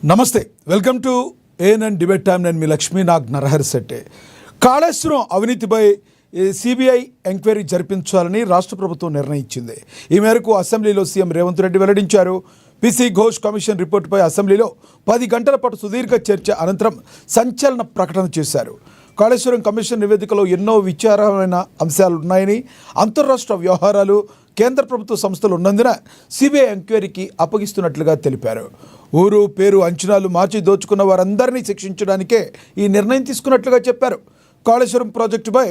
నమస్తే, welcome to ANN debate time. నేను మీ లక్ష్మీ నాగ్ నరహరి శెట్టి. కాళేశ్వరం అవినీతిపై సిబిఐ ఎంక్వైరీ జరిపించాలని రాష్ట్ర ప్రభుత్వం నిర్ణయించింది. ఈ మేరకు అసెంబ్లీలో సీఎం రేవంత్ రెడ్డి వెల్లడించారు. పీసీ ఘోష్ కమిషన్ రిపోర్టుపై అసెంబ్లీలో 10 గంటల పాటు సుదీర్ఘ చర్చ అనంతరం సంచలన ప్రకటన చేశారు. కాళేశ్వరం కమిషన్ నివేదికలో ఎన్నో విచారమైన అంశాలు ఉన్నాయని, అంతర్రాష్ట్ర వ్యవహారాలు, కేంద్ర ప్రభుత్వ సంస్థలు ఉన్నందున సిబిఐ ఎంక్వైరీకి అప్పగిస్తున్నట్లుగా తెలిపారు. ఊరు పేరు అంచనాలు మార్చి దోచుకున్న వారందరినీ శిక్షించడానికే ఈ నిర్ణయం తీసుకున్నట్లుగా చెప్పారు. కాళేశ్వరం ప్రాజెక్టుపై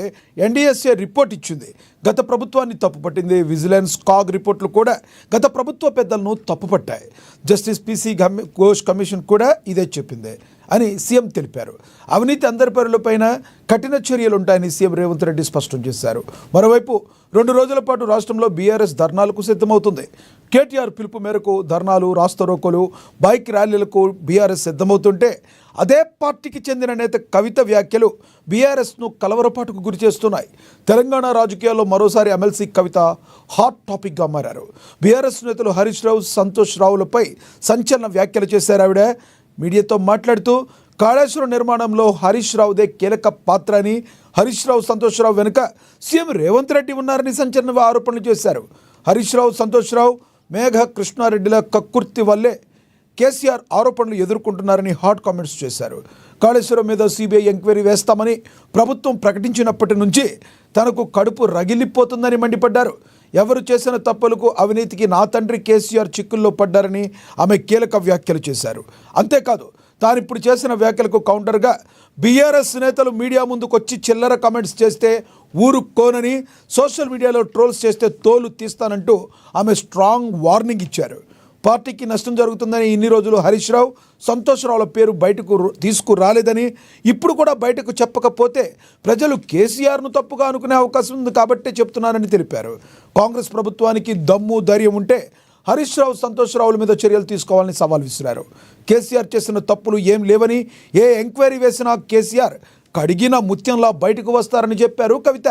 ఎన్డీఎస్ఏ రిపోర్ట్ ఇచ్చింది. గత ప్రభుత్వాన్ని తప్పుపట్టింది. విజిలెన్స్, కాగ్ రిపోర్టులు కూడా గత ప్రభుత్వ పెద్దలను తప్పుపట్టాయి. జస్టిస్ పీసీ ఘోష్ కమిషన్ కూడా ఇదే చెప్పింది అని సీఎం తెలిపారు. అవినీతి అందరి పరులపైన కఠిన చర్యలు ఉంటాయని సీఎం రేవంత్ రెడ్డి స్పష్టం చేశారు. మరోవైపు 2 రోజుల పాటు రాష్ట్రంలో బీఆర్ఎస్ ధర్నాలకు సిద్ధమవుతుంది. కేటీఆర్ పిలుపు మేరకు ధర్నాలు, రాస్తారోకోలు, బైక్ ర్యాలీలకు బీఆర్ఎస్ సిద్ధమవుతుంటే అదే పార్టీకి చెందిన నేత కవిత వ్యాఖ్యలు బీఆర్ఎస్ను కలవరపాటుకు గురి చేస్తున్నాయి. తెలంగాణ రాజకీయాల్లో మరోసారి ఎమ్మెల్సీ కవిత హాట్ టాపిక్గా మారారు. బీఆర్ఎస్ నేతలు హరీష్ రావు, సంతోష్ రావులపై సంచలన వ్యాఖ్యలు చేశారు. ఆవిడ మీడియాతో మాట్లాడుతూ కాళేశ్వరం నిర్మాణంలో హరీష్ రావుదే కీలక పాత్ర అని, హరీష్ రావు, సంతోష్ రావు వెనుక సీఎం రేవంత్ రెడ్డి ఉన్నారని సంచలన ఆరోపణలు చేశారు. హరీష్ రావు, సంతోష్ రావు, మేఘ కృష్ణారెడ్డిల కక్కుర్తి వల్లే కేసీఆర్ ఆరోపణలు ఎదుర్కొంటున్నారని హాట్ కామెంట్స్ చేశారు. కాళేశ్వరం మీద సిబిఐ ఎంక్వైరీ వేస్తామని ప్రభుత్వం ప్రకటించినప్పటి నుంచి తనకు కడుపు రగిలిపోతుందని మండిపడ్డారు. ఎవరు చేసిన తప్పులకు, అవినీతికి నా తండ్రి కేసీఆర్ చిక్కుల్లో పడ్డారని ఆమె కీలక వ్యాఖ్యలు చేశారు. అంతేకాదు, తాను ఇప్పుడు చేసిన వ్యాఖ్యలకు కౌంటర్గా బీఆర్ఎస్ నేతలు మీడియా ముందుకొచ్చి చిల్లర కామెంట్స్ చేస్తే ఊరుకోనని, సోషల్ మీడియాలో ట్రోల్స్ చేస్తే తోలు తీస్తానంటూ ఆమె స్ట్రాంగ్ వార్నింగ్ ఇచ్చారు. పార్టీకి నష్టం జరుగుతుందని ఇన్ని రోజులు హరీష్ రావు, సంతోష్ రావుల పేరు బయటకు తీసుకురాలేదని, ఇప్పుడు కూడా బయటకు చెప్పకపోతే ప్రజలు కేసీఆర్ను తప్పుగా అనుకునే అవకాశం ఉంది కాబట్టే చెప్తున్నారని తెలిపారు. కాంగ్రెస్ ప్రభుత్వానికి దమ్ము, ధైర్యం ఉంటే హరీష్ రావు, సంతోష్ రావుల మీద చర్యలు తీసుకోవాలని సవాల్ విసిరారు. కేసీఆర్ చేసిన తప్పులు ఏం లేవని, ఏ ఎంక్వైరీ వేసినా కేసీఆర్ కడిగిన ముత్యంలా బయటకు వస్తారని చెప్పారు కవిత.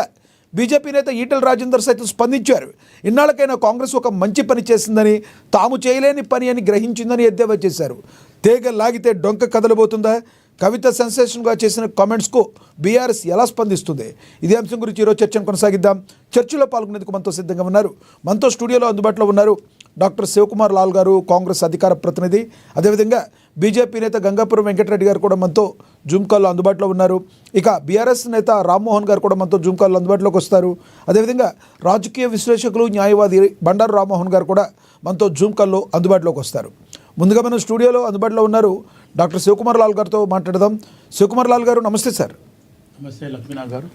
బీజేపీ నేత ఈటెల రాజేందర్ సైతం స్పందించారు. ఇన్నాళ్ళకైనా కాంగ్రెస్ ఒక మంచి పని చేసిందని, తాము చేయలేని పని అని గ్రహించిందని ఎద్దేవా చేశారు. తీగ లాగితే డొంక కదలబోతుందా? కవిత సెన్సేషన్గా చేసిన కామెంట్స్కు బీఆర్ఎస్ ఎలా స్పందిస్తుంది? ఇదే అంశం గురించి ఈరోజు చర్చను కొనసాగిద్దాం. చర్చలో పాల్గొనేందుకు మనతో సిద్ధంగా ఉన్నారు, మనతో స్టూడియోలో అందుబాటులో ఉన్నారు డాక్టర్ శివకుమార్ లాల్ గారు, కాంగ్రెస్ అధికార ప్రతినిధి. అదేవిధంగా బీజేపీ నేత గంగాపురం వెంకటరెడ్డి గారు కూడా మనతో జూమ్ కాల్లో అందుబాటులో ఉన్నారు. ఇక బీఆర్ఎస్ నేత రామ్మోహన్ గారు కూడా మనతో జూమ్ కాల్లో అందుబాటులోకి వస్తారు. అదేవిధంగా రాజకీయ విశ్లేషకులు, న్యాయవాది బండారు రామ్మోహన్ గారు కూడా మనతో జూమ్ కాల్లో అందుబాటులోకి వస్తారు. ముందుగా మనం స్టూడియోలో అందుబాటులో ఉన్నారు డాక్టర్ శివకుమార్ లాల్ గారితో మాట్లాడదాం. శివకుమార్ లాల్ గారు నమస్తే సార్. నమస్తే లక్ష్మీనాథ్ గారు.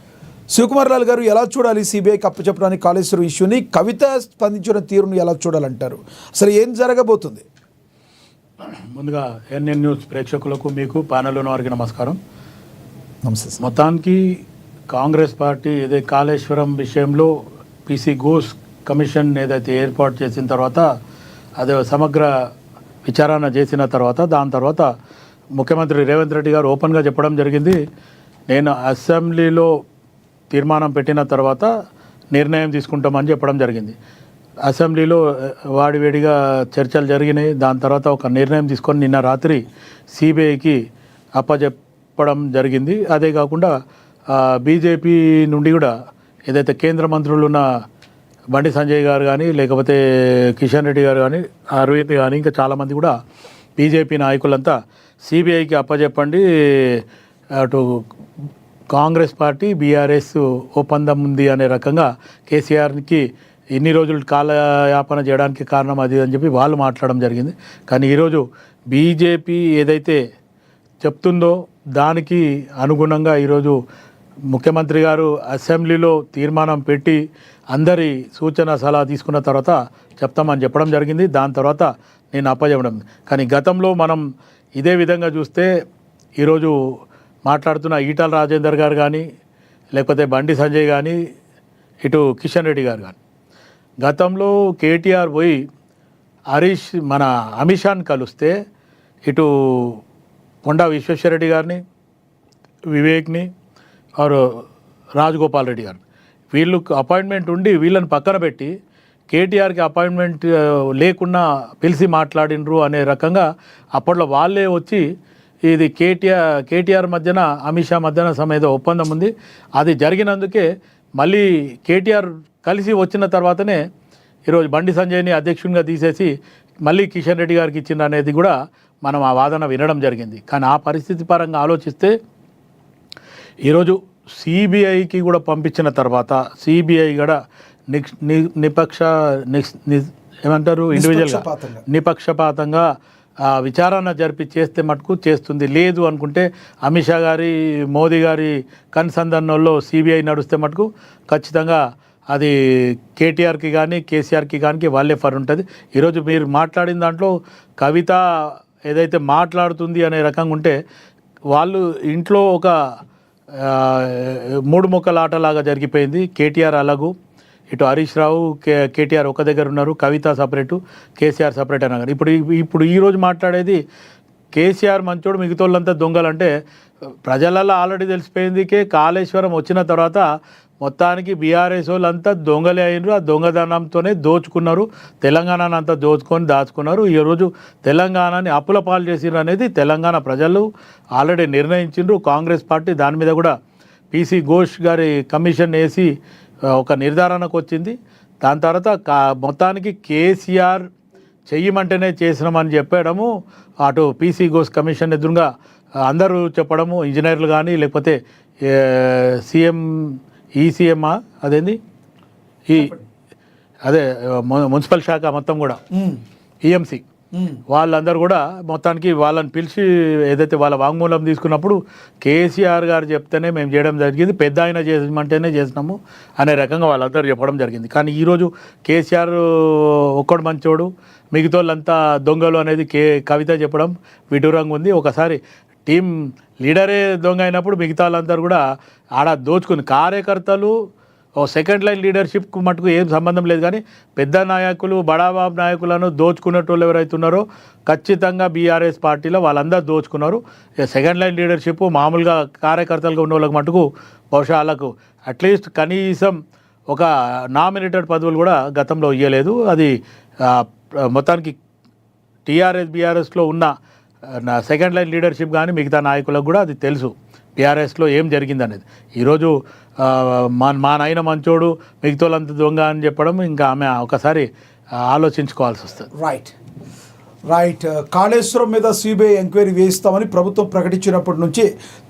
శివకుమార్ లాల్ గారు, ఎలా చూడాలి సిబిఐకి అప్పచెప్పడానికి కాళేశ్వరం ఇష్యూని? కవిత స్పందించిన తీరును ఎలా చూడాలంటారు? అసలు ఏం జరగబోతుంది? ముందుగా ఎన్ఎన్ న్యూస్ ప్రేక్షకులకు, మీకు ప్యానెల్ ఉన్న వారికి నమస్కారం. నమస్తే. మొత్తానికి కాంగ్రెస్ పార్టీ ఏదైతే కాళేశ్వరం విషయంలో పీసీ ఘోష్ కమిషన్ ఏదైతే ఏర్పాటు చేసిన తర్వాత, అదే సమగ్ర విచారణ చేసిన తర్వాత, దాని తర్వాత ముఖ్యమంత్రి రేవంత్ రెడ్డి గారు ఓపెన్గా చెప్పడం జరిగింది, నేను అసెంబ్లీలో తీర్మానం పెట్టిన తర్వాత నిర్ణయం తీసుకుంటామని చెప్పడం జరిగింది. అసెంబ్లీలో వాడివేడిగా చర్చలు జరిగినాయి. దాని తర్వాత ఒక నిర్ణయం తీసుకొని నిన్న రాత్రి సిబిఐకి అప్పచెప్పడం జరిగింది. అదే కాకుండా బీజేపీ నుండి కూడా ఏదైతే కేంద్ర మంత్రులు ఉన్న బండి సంజయ్ గారు కానీ, లేకపోతే కిషన్ రెడ్డి గారు కానీ, అరవింద్ కానీ, ఇంకా చాలామంది కూడా బీజేపీ నాయకులంతా సిబిఐకి అప్పచెప్పండి, అటు కాంగ్రెస్ పార్టీ బీఆర్ఎస్ ఒప్పందం ఉంది అనే రకంగా కేసీఆర్కి ఇన్ని రోజులు కాలయాపన చేయడానికి కారణం అది అని చెప్పి వాళ్ళు మాట్లాడడం జరిగింది. కానీ ఈరోజు బీజేపీ ఏదైతే చెప్తుందో దానికి అనుగుణంగా ఈరోజు ముఖ్యమంత్రి గారు అసెంబ్లీలో తీర్మానం పెట్టి అందరి సూచన సలహా తీసుకున్న తర్వాత చెప్తామని చెప్పడం జరిగింది. దాని తర్వాత నేను అప్పచెప్పడం. కానీ గతంలో మనం ఇదే విధంగా చూస్తే ఈరోజు మాట్లాడుతున్న ఈటెల రాజేందర్ గారు కానీ, లేకపోతే బండి సంజయ్ కానీ, ఇటు కిషన్ రెడ్డి గారు కానీ, గతంలో కేటీఆర్ పోయి మన అమిత్ షాని కలిస్తే ఇటు కొండా విశ్వేశ్వరరెడ్డి గారిని, వివేక్ని, రాజగోపాల్ రెడ్డి గారిని, వీళ్ళు అపాయింట్మెంట్ ఉండి వీళ్ళని పక్కన పెట్టి కేటీఆర్కి అపాయింట్మెంట్ లేకుండా పిలిచి మాట్లాడినరు అనే రకంగా అప్పట్లో వాళ్ళే వచ్చి ఇది కేటీఆర్ మధ్యన అమిత్ షా మధ్యన ఏదో ఒప్పందం ఉంది, అది జరిగినందుకే మళ్ళీ కేటీఆర్ కలిసి వచ్చిన తర్వాతనే ఈరోజు బండి సంజయ్ని అధ్యక్షునిగా తీసేసి మళ్ళీ కిషన్ రెడ్డి గారికి ఇచ్చింది అనేది కూడా మనం ఆ వాదన వినడం జరిగింది. కానీ ఆ పరిస్థితి పరంగా ఆలోచిస్తే ఈరోజు సిబిఐకి కూడా పంపించిన తర్వాత సిబిఐ కూడా ఏమంటారు ఇండివిజువల్గా నిపక్షపాతంగా విచారణ జరిపి చేస్తే మటుకు చేస్తుంది. లేదు అనుకుంటే అమిత్ షా గారి మోదీ గారి కన్సందర్నంలో సిబిఐ నడుస్తే మటుకు ఖచ్చితంగా అది కేటీఆర్కి కానీ కేసీఆర్కి కానీ వాళ్ళే ఫర్ ఉంటుంది. ఈరోజు మీరు మాట్లాడిన దాంట్లో కవిత ఏదైతే మాట్లాడుతుంది అనే రకంగా ఉంటే వాళ్ళు ఇంట్లో ఒక మూడు ముక్కల ఆటలాగా జరిగిపోయింది. కేటీఆర్ అలాగూ ఇటు హరీష్ రావు కేటీఆర్ ఒక దగ్గర ఉన్నారు, కవిత సపరేటు కేసీఆర్ సపరేట్ అన్నా కానీ ఇప్పుడు ఈరోజు మాట్లాడేది కేసీఆర్ మంచోడు మిగతా వాళ్ళంతా దొంగలంటే ప్రజలలో ఆల్రెడీ తెలిసిపోయింది. కాళేశ్వరం వచ్చిన తర్వాత మొత్తానికి బీఆర్ఎస్ వాళ్ళంతా దొంగలే అయినరు, ఆ దొంగదనంతోనే దోచుకున్నారు, తెలంగాణను అంతా దాచుకున్నారు. ఈరోజు తెలంగాణని అప్పుల పాలు చేసిర్రు అనేది తెలంగాణ ప్రజలు ఆల్రెడీ నిర్ణయించిండ్రు. కాంగ్రెస్ పార్టీ దాని మీద కూడా పీసీ ఘోష్ గారి కమిషన్ వేసి ఒక నిర్ధారణకు వచ్చింది. దాని తర్వాత మొత్తానికి కేసీఆర్ చెయ్యమంటేనే చేసినామని చెప్పడము, అటు పీసీ ఘోష్ కమిషన్ ఎదురుగా అందరూ చెప్పడము, ఇంజనీర్లు కానీ లేకపోతే ఈసీఎంఆ అదేంది అదే మున్సిపల్ శాఖ మొత్తం కూడా ఈఎంసీ వాళ్ళందరూ కూడా మొత్తానికి వాళ్ళని పిలిచి ఏదైతే వాళ్ళ వాంగ్మూలం తీసుకున్నప్పుడు కేసీఆర్ గారు చెప్తేనే మేము చేయడం జరిగింది, పెద్ద ఆయన చేయమంటేనే చేసినాము అనే రకంగా వాళ్ళందరూ చెప్పడం జరిగింది. కానీ ఈరోజు కేసీఆర్ ఒక్కడు మంచోడు మిగతా వాళ్ళంతా దొంగలు అనేది కవిత చెప్పడం విడ్డూరంగా ఉంది. ఒకసారి టీం లీడరే దొంగ అయినప్పుడు మిగతా వాళ్ళందరూ కూడా ఆడ దోచుకుని కార్యకర్తలు సెకండ్ లైన్ లీడర్షిప్కు మటుకు ఏం సంబంధం లేదు. కానీ పెద్ద నాయకులు బడాబాబు నాయకులను దోచుకునేటోళ్ళు ఎవరైతే ఉన్నారో ఖచ్చితంగా బీఆర్ఎస్ పార్టీలో వాళ్ళందరూ దోచుకున్నారు. సెకండ్ లైన్ లీడర్షిప్ మామూలుగా కార్యకర్తలుగా ఉన్న వాళ్ళకి మటుకు బహుశా వాళ్ళకు అట్లీస్ట్ కనీసం ఒక నామినేటెడ్ పదవులు కూడా గతంలో ఇవ్వలేదు. అది మొత్తానికి టీఆర్ఎస్ బీఆర్ఎస్లో ఉన్న సెకండ్ లైన్ లీడర్షిప్ కానీ మిగతా నాయకులకు కూడా అది తెలుసు బీఆర్ఎస్లో ఏం జరిగిందనేది. ఈరోజు మా నాయన మంచోడు మిగతా వాళ్ళంతా దొంగ అని చెప్పడం ఇంకా ఆమె ఒకసారి ఆలోచించుకోవాల్సి వస్తుంది. రైట్ కాళేశ్వరం మీద సిబిఐ ఎంక్వైరీ వేయిస్తామని ప్రభుత్వం ప్రకటించినప్పటి నుంచి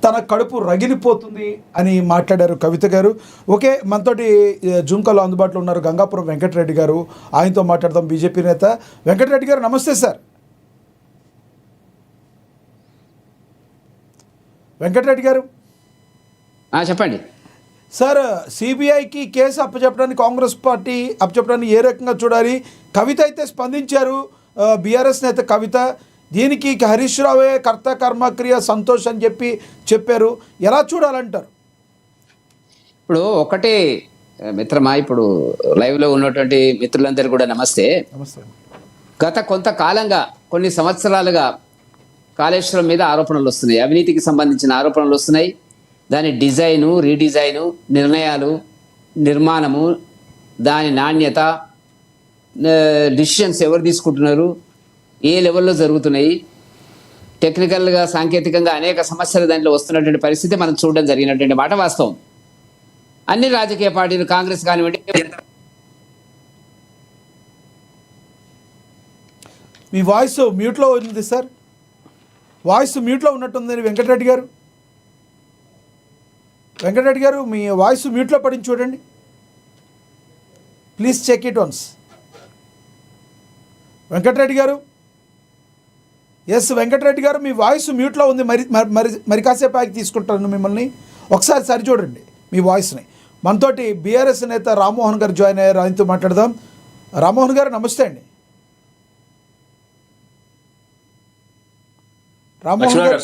తన కడుపు రగిలిపోతుంది అని మాట్లాడారు కవిత గారు. ఓకే, మనతోటి జూమ్కాలో అందుబాటులో ఉన్నారు గంగాపురం వెంకటరెడ్డి గారు, ఆయనతో మాట్లాడదాం. బీజేపీ నేత వెంకటరెడ్డి గారు నమస్తే సార్. వెంకటరెడ్డి గారు చెప్పండి సార్. సిబిఐకి కేసు అప్పచెప్పడానికి కాంగ్రెస్ పార్టీ అప్పచెప్పడానికి ఏ రకంగా చూడాలి? కవిత అయితే స్పందించారు, బీఆర్ఎస్ నేత కవిత. దీనికి హరీష్ రావే కర్త కర్మక్రియ సంతోష్ అని చెప్పారు. ఎలా చూడాలంటారు? ఇప్పుడు ఒకటే మిత్రమా, ఇప్పుడు లైవ్లో ఉన్నటువంటి మిత్రులందరూ కూడా నమస్తే. గత కొంతకాలంగా కొన్ని సంవత్సరాలుగా కాళేశ్వరం మీద ఆరోపణలు వస్తున్నాయి, అవినీతికి సంబంధించిన ఆరోపణలు వస్తున్నాయి. దాని డిజైను, రీడిజైను, నిర్ణయాలు, నిర్మాణము, దాని నాణ్యత, డిసిషన్స్ ఎవరు తీసుకుంటున్నారు, ఏ లెవెల్లో జరుగుతున్నాయి, టెక్నికల్గా సాంకేతికంగా అనేక సమస్యలు దాంట్లో వస్తున్నటువంటి పరిస్థితి మనం చూడడం జరిగినటువంటి మాట వాస్తవం. అన్ని రాజకీయ పార్టీలు కాంగ్రెస్ కానివ్వండి. మీ వాయిస్ మ్యూట్లో ఉంది సార్, వాయిస్ మ్యూట్లో ఉన్నట్టుంది. వెంకటరెడ్డి గారు మీ వాయిస్ మ్యూట్లో పడింది చూడండి, please check it once. Venkatareddy గారు, ఎస్ వెంకటరెడ్డి గారు మీ వాయిస్ మ్యూట్లో ఉంది. మరి కాసేపు ఆగి తీసుకుంటాను మిమ్మల్ని, ఒకసారి సరి చూడండి మీ వాయిస్ని. మనతోటి బీఆర్ఎస్ నేత రామ్మోహన్ గారు జాయిన్ అయ్యారు, ఆయనతో మాట్లాడదాం. రామ్మోహన్ గారు నమస్తే అండి. రామ్మోహన్ గారు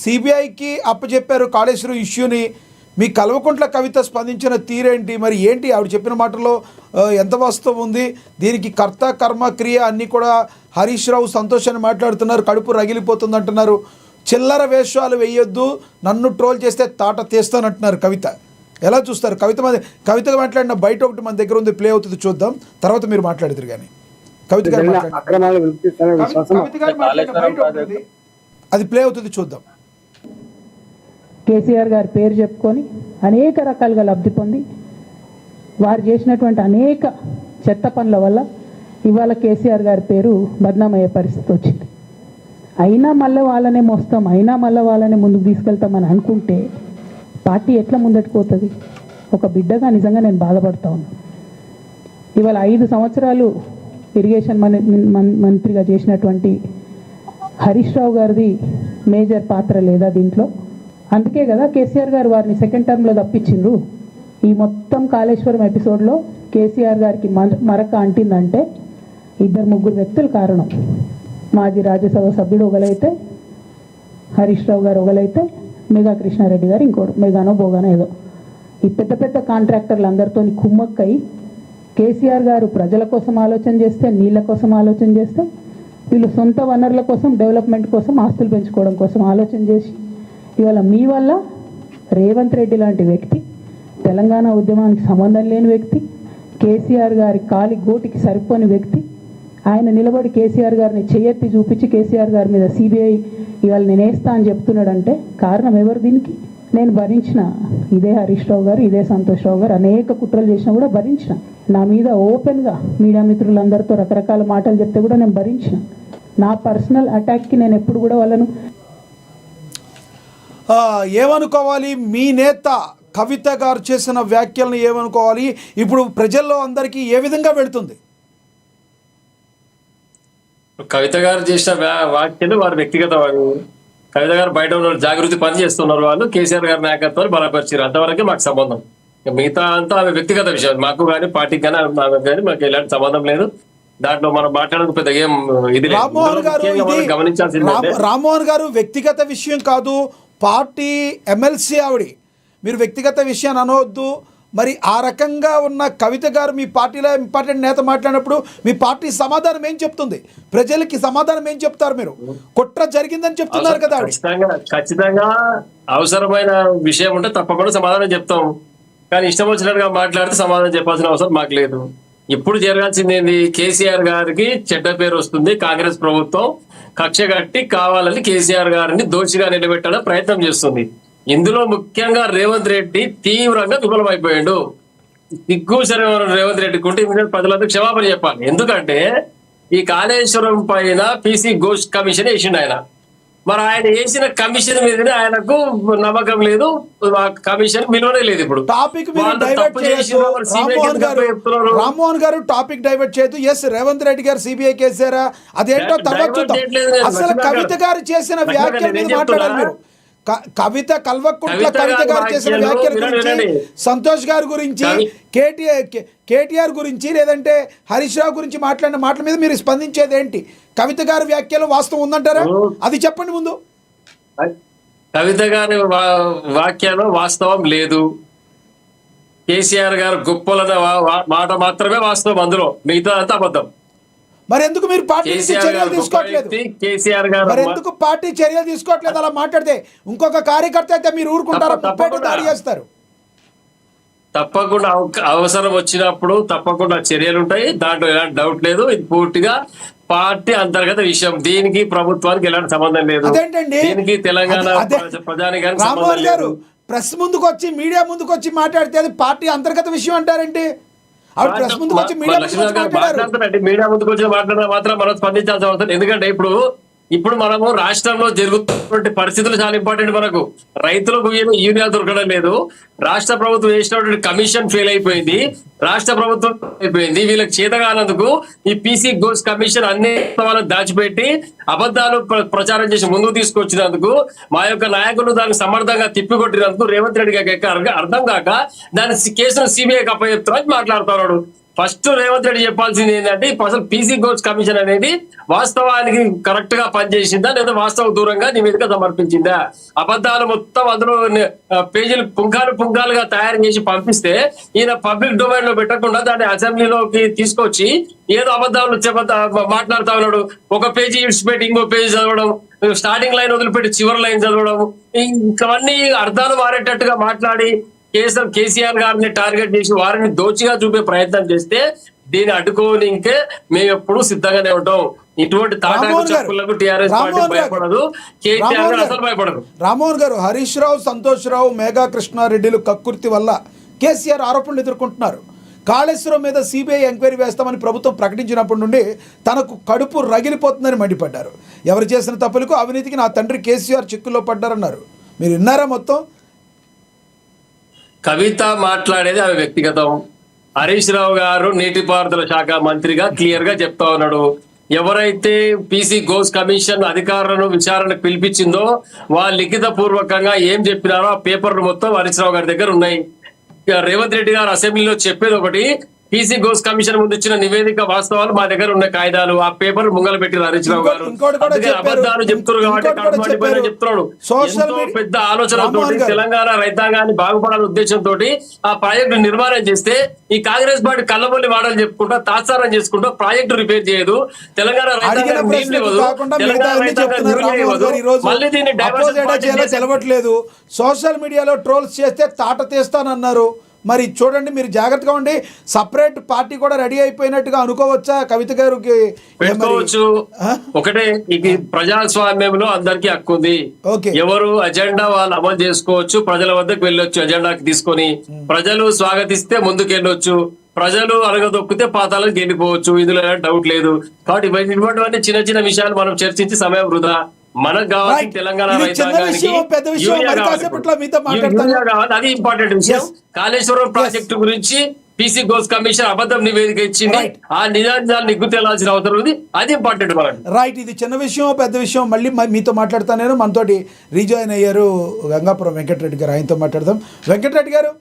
సిబిఐకి అప్పచెప్పారు కాళేశ్వరం ఇష్యూని. మీ కల్వకుంట్ల కవిత స్పందించిన తీరేంటి? మరి ఏంటి ఆవిడ చెప్పిన మాటల్లో ఎంత వాస్తవం ఉంది? దీనికి కర్త కర్మ క్రియ అన్నీ కూడా హరీష్ రావు సంతోష్ అని మాట్లాడుతున్నారు, కడుపు రగిలిపోతుంది అంటున్నారు. చిల్లర వేషాలు వేయొద్దు, నన్ను ట్రోల్ చేస్తే తాట తీస్తానంటున్నారు కవిత. ఎలా చూస్తారు? కవిత మాట్లాడిన బయట ఒకటి మన దగ్గర ఉంది, ప్లే అవుతుంది, చూద్దాం, తర్వాత మీరు మాట్లాడతారు. కానీ కవిత గారు అక్రమాలు వినిపిస్తారనే విశ్వాసం మాట్లాడిన బయట ఒకటి ఉంది, అది ప్లే అవుతుంది, చూద్దాం. కేసీఆర్ గారి పేరు చెప్పుకొని అనేక రకాలుగా లబ్ధి పొంది వారు చేసినటువంటి అనేక చెత్త పనుల వల్ల ఇవాళ కేసీఆర్ గారి పేరు బద్నామయ్యే పరిస్థితి వచ్చింది. అయినా మళ్ళీ వాళ్ళనే మోస్తాం, అయినా మళ్ళీ వాళ్ళనే ముందుకు తీసుకెళ్తామని అనుకుంటే పార్టీ ఎట్లా ముందటికి పోతుంది? ఒక బిడ్డగా నిజంగా నేను బాధపడతా ఉన్నాను. ఇవాళ 5 సంవత్సరాలు ఇరిగేషన్ మంత్రిగా చేసినటువంటి హరీష్ రావు గారిది మేజర్ పాత్ర లేదా దీంట్లో? అందుకే కదా కేసీఆర్ గారు వారిని సెకండ్ టర్మ్లో తప్పించిండ్రు. ఈ మొత్తం కాళేశ్వరం ఎపిసోడ్లో కేసీఆర్ గారికి మరక అంటిందంటే 2-3 వ్యక్తులు కారణం. మాజీ రాజ్యసభ సభ్యుడు ఒకలైతే, హరీష్ రావు గారు ఒకలైతే, మేఘా కృష్ణారెడ్డి గారు ఇంకోటి, మేఘానో బోగానో ఏదో. ఈ పెద్ద పెద్ద కాంట్రాక్టర్లు అందరితో కుమ్మక్కై కేసీఆర్ గారు ప్రజల కోసం ఆలోచన చేస్తే, నీళ్ళ కోసం ఆలోచన చేస్తే, వీళ్ళు సొంత వనరుల కోసం, డెవలప్మెంట్ కోసం, ఆస్తులు పెంచుకోవడం కోసం ఆలోచన చేసి ఇవాళ మీ వల్ల రేవంత్ రెడ్డి లాంటి వ్యక్తి, తెలంగాణ ఉద్యమానికి సంబంధం లేని వ్యక్తి, కేసీఆర్ గారి కాలి గోటికి సరిపోని వ్యక్తి, ఆయన నిలబడి కేసీఆర్ గారిని చేయెత్తి చూపించి కేసీఆర్ గారి మీద సిబిఐ ఇవాళ నేను వేస్తా అని చెప్తున్నాడంటే కారణం ఎవరు దీనికి? నేను భరించిన. ఇదే హరీష్ రావు గారు, ఇదే సంతోష్ రావు గారు అనేక కుట్రలు చేసినా కూడా భరించిన. నా మీద ఓపెన్గా మీడియా మిత్రులందరితో రకరకాల మాటలు చెప్తే కూడా నేను భరించిన. నా పర్సనల్ అటాక్కి నేను ఎప్పుడు కూడా వాళ్ళను ఏమనుకోవాలి? మీ నేత కవిత గారు చేసిన వ్యాఖ్యలను ఏమనుకోవాలి? ఇప్పుడు ప్రజల్లో అందరికీ ఏ విధంగా వెళుతుంది? కవిత గారు చేసిన వ్యాఖ్యలు వారు వ్యక్తిగత. కవిత గారు బయట ఉన్న జాగృతి పని చేస్తున్నారు, వాళ్ళు కేసీఆర్ గారి నాయకత్వాన్ని బలపరిచారు, అంతవరకే మాకు సంబంధం. మిగతా అంతా ఆమె వ్యక్తిగత విషయం, మాకు కానీ పార్టీకి కానీ ఆమె కానీ మాకు ఎలాంటి సంబంధం లేదు. దాంట్లో మనం మాట్లాడక పెద్ద ఏం ఇది గమనించాల్సింది. రామ్మోహన్ గారు వ్యక్తిగత విషయం కాదు, పార్టీ ఎమ్మెల్సీ ఆవిడ, మీరు వ్యక్తిగత విషయాన్ని అనవద్దు. మరి ఆ రకంగా ఉన్న కవిత గారు మీ పార్టీలో ఇంపార్టెంట్ నేత మాట్లాడినప్పుడు మీ పార్టీ సమాధానం ఏం చెప్తుంది? ప్రజలకి సమాధానం ఏం చెప్తారు? మీరు కుట్ర జరిగిందని చెప్తున్నారు కదా. ఖచ్చితంగా అవసరమైన విషయం ఉంటే తప్పకుండా సమాధానం చెప్తాం, కానీ ఇష్టం వచ్చినట్టుగా మాట్లాడితే సమాధానం చెప్పాల్సిన అవసరం మాకు లేదు. ఇప్పుడు జరగాల్సింది ఏంది? కేసీఆర్ గారికి చెడ్డ పేరు వస్తుంది, కాంగ్రెస్ ప్రభుత్వం కక్ష కట్టి కావాలని కేసీఆర్ గారిని దోషిగా నిలబెట్టడం ప్రయత్నం చేస్తుంది. ఇందులో ముఖ్యంగా రేవంత్ రెడ్డి తీవ్రంగా విఫలమైపోయాడు. సిగ్గు శరవరం రేవంత్ రెడ్డికి ఉంటే ప్రజలందరూ క్షమాపణ చెప్పాలి. ఎందుకంటే ఈ కాళేశ్వరం పైన పీసీ ఘోష్ కమిషన్ వేసిండు ఆయన. మరి ఆయన వేసిన కమిషన్ మీదనే ఆయనకు నమ్మకం లేదు, కమిషన్ విలువనే లేదు. ఇప్పుడు టాపిక్ రామ్మోహన్ గారు టాపిక్ డైవర్ట్ చేయదు. ఎస్, రేవంత్ రెడ్డి గారు సిబిఐ కేసారా, అదేంటో తర్వాత చూద్దాం. అసలు కవిత గారు చేసిన వ్యాఖ్యల మీద మాట్లాడాలి మీరు. కవిత కల్వకుంట్ల కవిత గారు చేసిన వ్యాఖ్యల గురించి, సంతోష్ గారి గురించి, కేటీఆర్ గురించి, లేదంటే హరీష్ రావు గురించి మాట్లాడిన మాటల మీద మీరు స్పందించేది ఏంటి? కవిత గారి వ్యాఖ్యలు వాస్తవం ఉందంటారా? అది చెప్పండి ముందు. కవిత గారి వాక్యాలు వాస్తవం లేదు. కేసీఆర్ గారు గొప్పలన్న మాట మాత్రమే వాస్తవం, అందులో మిగతా అంతా అబద్ధం. మరి ఎందుకు మీరు పార్టీ చర్యలు తీసుకోవట్లేదు? కేసీఆర్ గారు మరి ఎందుకు పార్టీ చర్యలు తీసుకోవట్లేదు? అలా మాట్లాడితే ఇంకొక కార్యకర్త అయితే మీరు ఊరుకుంటారా? దాడి చేస్తారు. తప్పకుండా అవసరం వచ్చినప్పుడు తప్పకుండా చర్యలు ఉంటాయి, దాంట్లో ఎలాంటి డౌట్ లేదు. ఇది పూర్తిగా పార్టీ అంతర్గత విషయం, దీనికి ప్రభుత్వానికి ఎలాంటి సంబంధం లేదు. దీనికి తెలంగాణ ప్రజానికానికి సంబంధం లేదు. ప్రెస్ ముందుకు వచ్చి, మీడియా ముందుకు వచ్చి మాట్లాడితే అది పార్టీ అంతర్గత విషయం అంటారేంటి? మీడియా ముందుకు వచ్చి మాట్లాడిన మాత్రం మనం స్పందించాల్సిన అవసరం. ఎందుకంటే ఇప్పుడు మనము రాష్ట్రంలో జరుగుతున్నటువంటి పరిస్థితులు చాలా ఇంపార్టెంట్. మనకు రైతులకు యూరియా దొరకడం లేదు, రాష్ట్ర ప్రభుత్వం వేసినటువంటి కమిషన్ ఫెయిల్ అయిపోయింది, రాష్ట్ర ప్రభుత్వం అయిపోయింది. వీళ్ళకి చేతగానందుకు ఈ పీసీ ఘోష్ కమిషన్ అన్ని వాళ్ళని దాచిపెట్టి అబద్ధాలు ప్రచారం చేసి ముందుకు తీసుకొచ్చినందుకు, మా యొక్క నాయకులు దాన్ని సమర్థంగా తిప్పికొట్టినందుకు రేవంత్ రెడ్డి గారికి అర్థం కాక దాని కేసును సిబిఐకి అప్పచెప్తారని మాట్లాడుతున్నాడు. ఫస్ట్ రేవంత్ రెడ్డి చెప్పాల్సింది ఏంటంటే అసలు పీసీ ఘోష్ కమిషన్ అనేది వాస్తవానికి కరెక్ట్ గా పనిచేసిందా లేదా వాస్తవ దూరంగా నివేదిక సమర్పించిందా? అబద్ధాలు మొత్తం అందులో పేజీలు పుంఖాలుగా తయారు చేసి పంపిస్తే ఈయన పబ్లిక్ డొమైన్ లో పెట్టకుండా దాన్ని అసెంబ్లీలోకి తీసుకొచ్చి ఏదో అబద్ధాలు మాట్లాడుతా ఉన్నాడు. ఒక పేజీ ఇడిచిపెట్టి ఇంకో పేజీ చదవడం, స్టార్టింగ్ లైన్ వదిలిపెట్టి చివరి లైన్ చదవడం, ఇంకవన్నీ అర్థాలు మారేటట్టుగా మాట్లాడి కేసీఆర్ గారిని టార్గెట్ చేసి వారిని దోచిగా చూపే ప్రయత్నం చేస్తే దీన్ని అడ్డుకోనికే మేము ఎప్పుడు సిద్ధంగానే ఉంటాం. ఇటువంటి తాటాకు రామ్మోహన్ గారు, చెప్పులకు టీఆర్ఎస్ పార్టీ రామ్మోహన్ గారు, భయపడదు, కేసీఆర్ రామ్మోహన్ గారు గారు, అసలు భయపడరు. రామ్మోహన్ గారు, హరీష్ రావు, సంతోష్ రావు, మేఘా కృష్ణారెడ్డిలు కక్కుర్తి వల్ల కేసీఆర్ ఆరోపణలు ఎదుర్కొంటున్నారు. కాళేశ్వరం మీద సిబిఐ ఎంక్వైరీ వేస్తామని ప్రభుత్వం ప్రకటించినప్పటి నుండి తనకు కడుపు రగిలిపోతుందని మండిపడ్డారు. ఎవరు చేసిన తప్పులకు, అవినీతికి నా తండ్రి కేసీఆర్ చిక్కుల్లో పడ్డారన్నారు. మీరు విన్నారా మొత్తం? కవిత మాట్లాడేది ఆమె వ్యక్తిగతం. హరీష్ రావు గారు నీటిపారుదల శాఖ మంత్రిగా క్లియర్ గా చెప్తా ఉన్నాడు. ఎవరైతే పీసీ ఘోష్ కమిషన్ అధికారులను విచారణకు పిలిపించిందో వాళ్ళు లిఖిత పూర్వకంగా ఏం చెప్పినారో ఆ పేపర్లు మొత్తం హరీష్ రావు గారి దగ్గర ఉన్నాయి. రేవంత్ రెడ్డి గారు అసెంబ్లీలో చెప్పేది ఒకటి, పీసీ ఘోష్ కమిషన్ ముందు ఇచ్చిన నివేదిక వాస్తవాలు మా దగ్గర ఉన్న కాయిదాలు, ఆ పేపర్ ముంగలు పెట్టిన హరీష్ రావు గారు. అబద్ధాలు చెప్తున్నారు కాబట్టి చెప్తున్నాడు. ఎంతో పెద్ద ఆలోచనతో తెలంగాణ రైతాంగాన్ని బాగుపడాలనే ఉద్దేశంతో ఆ ప్రాజెక్టు నిర్మాణం చేస్తే ఈ కాంగ్రెస్ పార్టీ కళ్ళబొల్లి వాడలు చెప్పుకుంటా తాత్సారం చేసుకుంటా ప్రాజెక్టు రిపేర్ చేయదు, తెలంగాణ రైతాంగం మళ్ళీ దీన్ని తెలవట్లేదు. సోషల్ మీడియాలో ట్రోల్స్ చేస్తే తాట తీస్తానన్నారు. మరి చూడండి, మీరు జాగ్రత్తగా ఉండి. సపరేట్ పార్టీ కూడా రెడీ అయిపోయినట్టుగా అనుకోవచ్చా కవిత గారికి? పెట్టుకోవచ్చు. ఒకటే, ఇది ప్రజాస్వామ్యంలో అందరికీ హక్కు ఉంది. ఎవరు అజెండా వాళ్ళు అమలు చేసుకోవచ్చు, ప్రజల వద్దకు వెళ్ళొచ్చు అజెండాకి తీసుకొని. ప్రజలు స్వాగతిస్తే ముందుకు వెళ్ళొచ్చు, ప్రజలు అరగదొక్కితే పాతాలకు వెళ్ళిపోవచ్చు. ఇందులో డౌట్ లేదు. కాబట్టి ఇటువంటి చిన్న చిన్న విషయాలు మనం చర్చించి సమయం వృధా. మనకు కావాలి తెలంగాణ రైతాంగానికి యూరియా కావాలి, అది ఇంపార్టెంట్ విషయం. కాళేశ్వరం ప్రాజెక్టు గురించి పీసీ ఘోష్ కమిషన్ అబద్ధం నివేదిక ఇచ్చింది, ఆ నిజాలు నిగ్గు తేలాల్సిన అవసరం ఉంది, అది ఇంపార్టెంట్ మనకి. రైట్, ఇది చిన్న విషయం పెద్ద విషయం మళ్ళీ మీతో మాట్లాడతాను. నేను మనతోటి రీజాయిన్ అయ్యారు గంగాపురం వెంకటరెడ్డి గారు, ఆయనతో మాట్లాడదాం. వెంకటరెడ్డి గారు,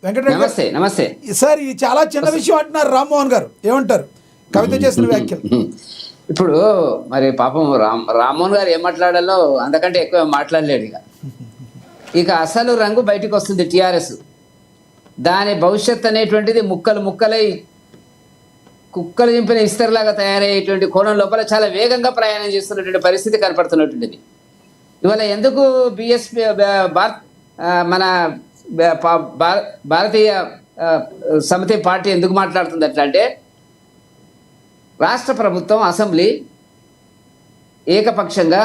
వెంకటరెడ్డి గారు, నమస్తే సార్. ఇది చాలా చిన్న విషయం అంటున్నారు రామ్మోహన్ గారు, ఏమంటారు కవిత చేసిన వ్యాఖ్యలు? ఇప్పుడు మరి పాపం రామ్మోహన్ గారు ఏం మాట్లాడాలో అంతకంటే ఎక్కువ మాట్లాడలేడు. ఇక అసలు రంగు బయటకు వస్తుంది టీఆర్ఎస్. దాని భవిష్యత్ అనేటువంటిది ముక్కలు ముక్కలై కుక్కలు చింపిన ఇస్తర్లాగా తయారయ్యేటువంటి కోణం లోపల చాలా వేగంగా ప్రయాణం చేస్తున్నటువంటి పరిస్థితి కనపడుతున్నటువంటిది. ఇవాళ ఎందుకు బిఎస్పీ మన భారతీయ సమితి పార్టీ ఎందుకు మాట్లాడుతుంది అట్లా అంటే, రాష్ట్ర ప్రభుత్వం అసెంబ్లీ ఏకపక్షంగా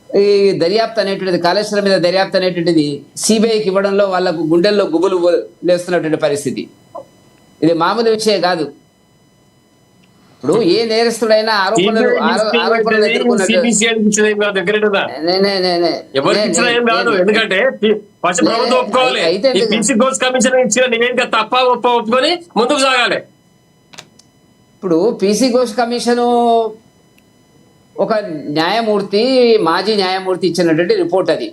ఈ దర్యాప్తు అనేటువంటిది, కాళేశ్వరం మీద దర్యాప్తు అనేటువంటిది సిబిఐకి ఇవ్వడంలో వాళ్ళకు గుండెల్లో గుబులు లేస్తున్నటువంటి పరిస్థితి. ఇది మామూలు విషయం కాదు. ఇప్పుడు ఏ నేరస్తుడైనా ఆరోపణలు ముందుకు సాగాలి. ఇప్పుడు పీసీ ఘోష్ కమిషను ఒక న్యాయమూర్తి, మాజీ న్యాయమూర్తి ఇచ్చినటువంటి రిపోర్ట్ అది.